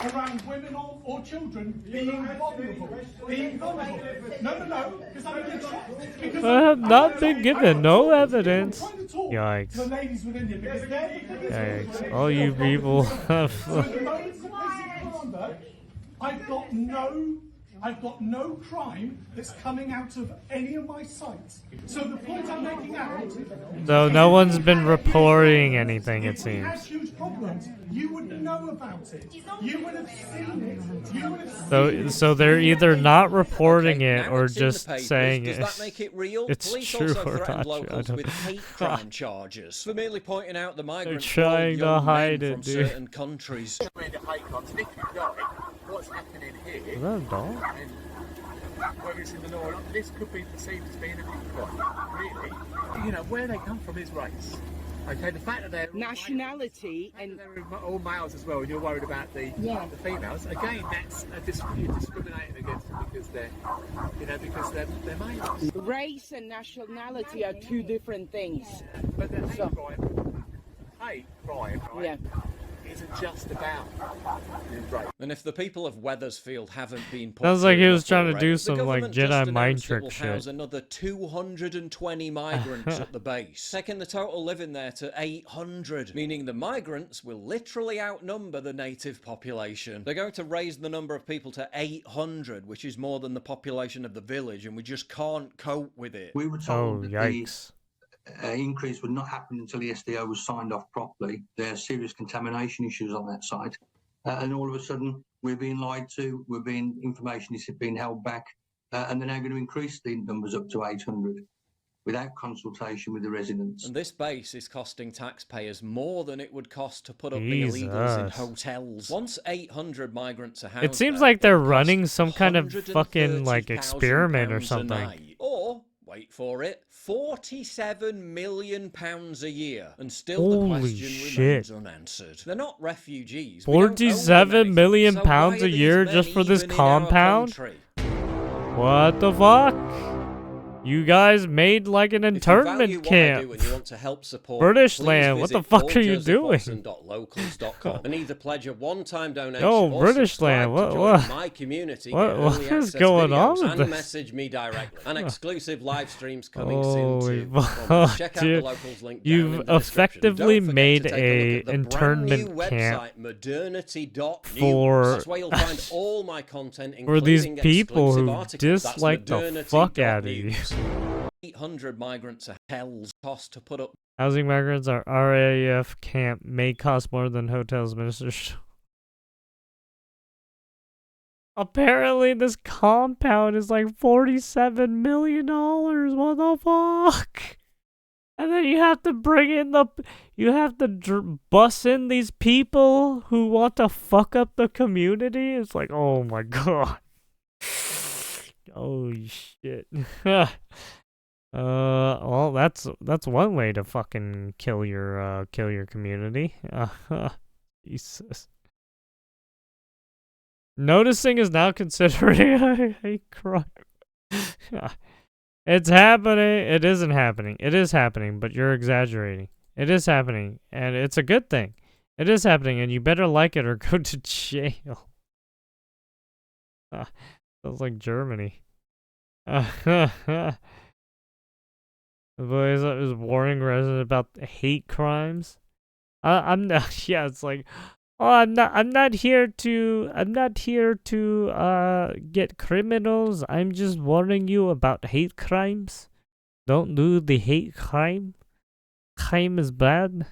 around women or children being vulnerable. No, because I'm going to I have not been given no evidence. the Yikes. ladies within you because they're the biggest Yikes. All you people have. So at the moment, as a police commander, I've got no crime that's coming out of any of my sites. So the point I'm making out. So no one's been reporting anything, it If we had seems. huge problems, you would know about it. You would have seen it. You would have seen So they're either not reporting it Now or it's in the just papers. saying Does that make it real? it's Police true also or threatened not true. I locals don't- with hate crime charges for merely pointing out the migrants trying to young hide men it, from dude. certain countries. What's happening here? Is that a dog? Whether it's in the law or not, this could be perceived as being a hate crime. Really, you know, where they come from is race. Okay, the fact that they're nationality and they're all males as well, and you're worried about the females. Again, that's you're discriminating against them because they're males. Race and nationality are two different things. But the hate crime, right? Isn't just about race. And if the people of Weathersfield haven't been put Sounds like through he was enough trying to already, do the some, like, government just Jedi mind announced it trick will shit. house another 220 migrants at the base, taking the total living there to 800, meaning the migrants will literally outnumber the native population. They're going to raise the number of people to 800, which is more than the population of the village, and we just can't cope with it. We were Oh, told that yikes. the increase would not happen until the SDO was signed off properly. There are serious contamination issues on that site. And all of a sudden, we're being lied to, information is being held back, and they're now going to increase the numbers up to 800 without consultation with the residents. And this base is costing taxpayers more than it would cost to put up the illegals in Jesus. hotels. Once 800 migrants are housed It seems there, like they're it costs running some kind of fucking like £130,000 experiment or a something. night. Or, wait for it, £47 million a year. And still the Holy question shit. remains unanswered. They're not refugees. We don't owe them 47 anything. million So pounds why a are these year men just for this even in our compound? country? What the fuck? You guys made like an If you internment value what I camp. do and you want to help support British me, land, what please the fuck are you visit doing? pauljosephwatson.locals.com and either pledge a one-time donation Yo, or British subscribe land, to what- join what- my community, what- get what early is access going on videos, with and this? message me directly. And exclusive live streams coming Holy soon too. fuck, Check out dude. the locals link down You've in the description. effectively Don't forget made to take a look at the brand new internment camp website, modernity.news. for That's where you'll find all my content, for these including people exclusive who articles. That's dislike the fuck out of you. modernity.news. 800 migrants a hell's cost to put up. Housing migrants are RAF camp may cost more than hotels, ministers. Apparently, this compound is like $47 million. What the fuck? And then you have to bring in you have to bus in these people who want to fuck up the community. It's like, oh my god. Holy shit. Well, that's one way to fucking kill your community. Jesus. Noticing is now considering a hate crime. It's happening. It isn't happening. It is happening, but you're exaggerating. It is happening, and it's a good thing. It is happening, and you better like it or go to jail. Sounds like Germany. The boy is warning residents about hate crimes. I'm not. Yeah, it's like, oh, I'm not here to get criminals. I'm just warning you about hate crimes. Don't do the hate crime. Crime is bad.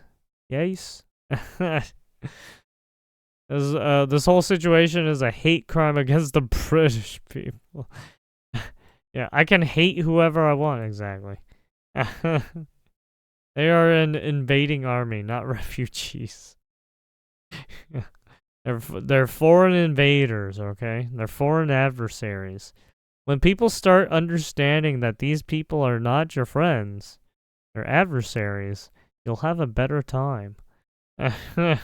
Yes. This whole situation is a hate crime against the British people. Yeah, I can hate whoever I want, exactly. They are an invading army, not refugees. They're foreign invaders, okay? They're foreign adversaries. When people start understanding that these people are not your friends, they're adversaries, you'll have a better time. The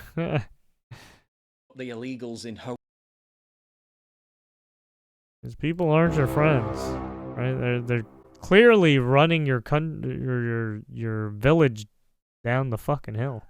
illegals in hope. These people aren't your friends, right? They're clearly running your village down the fucking hill.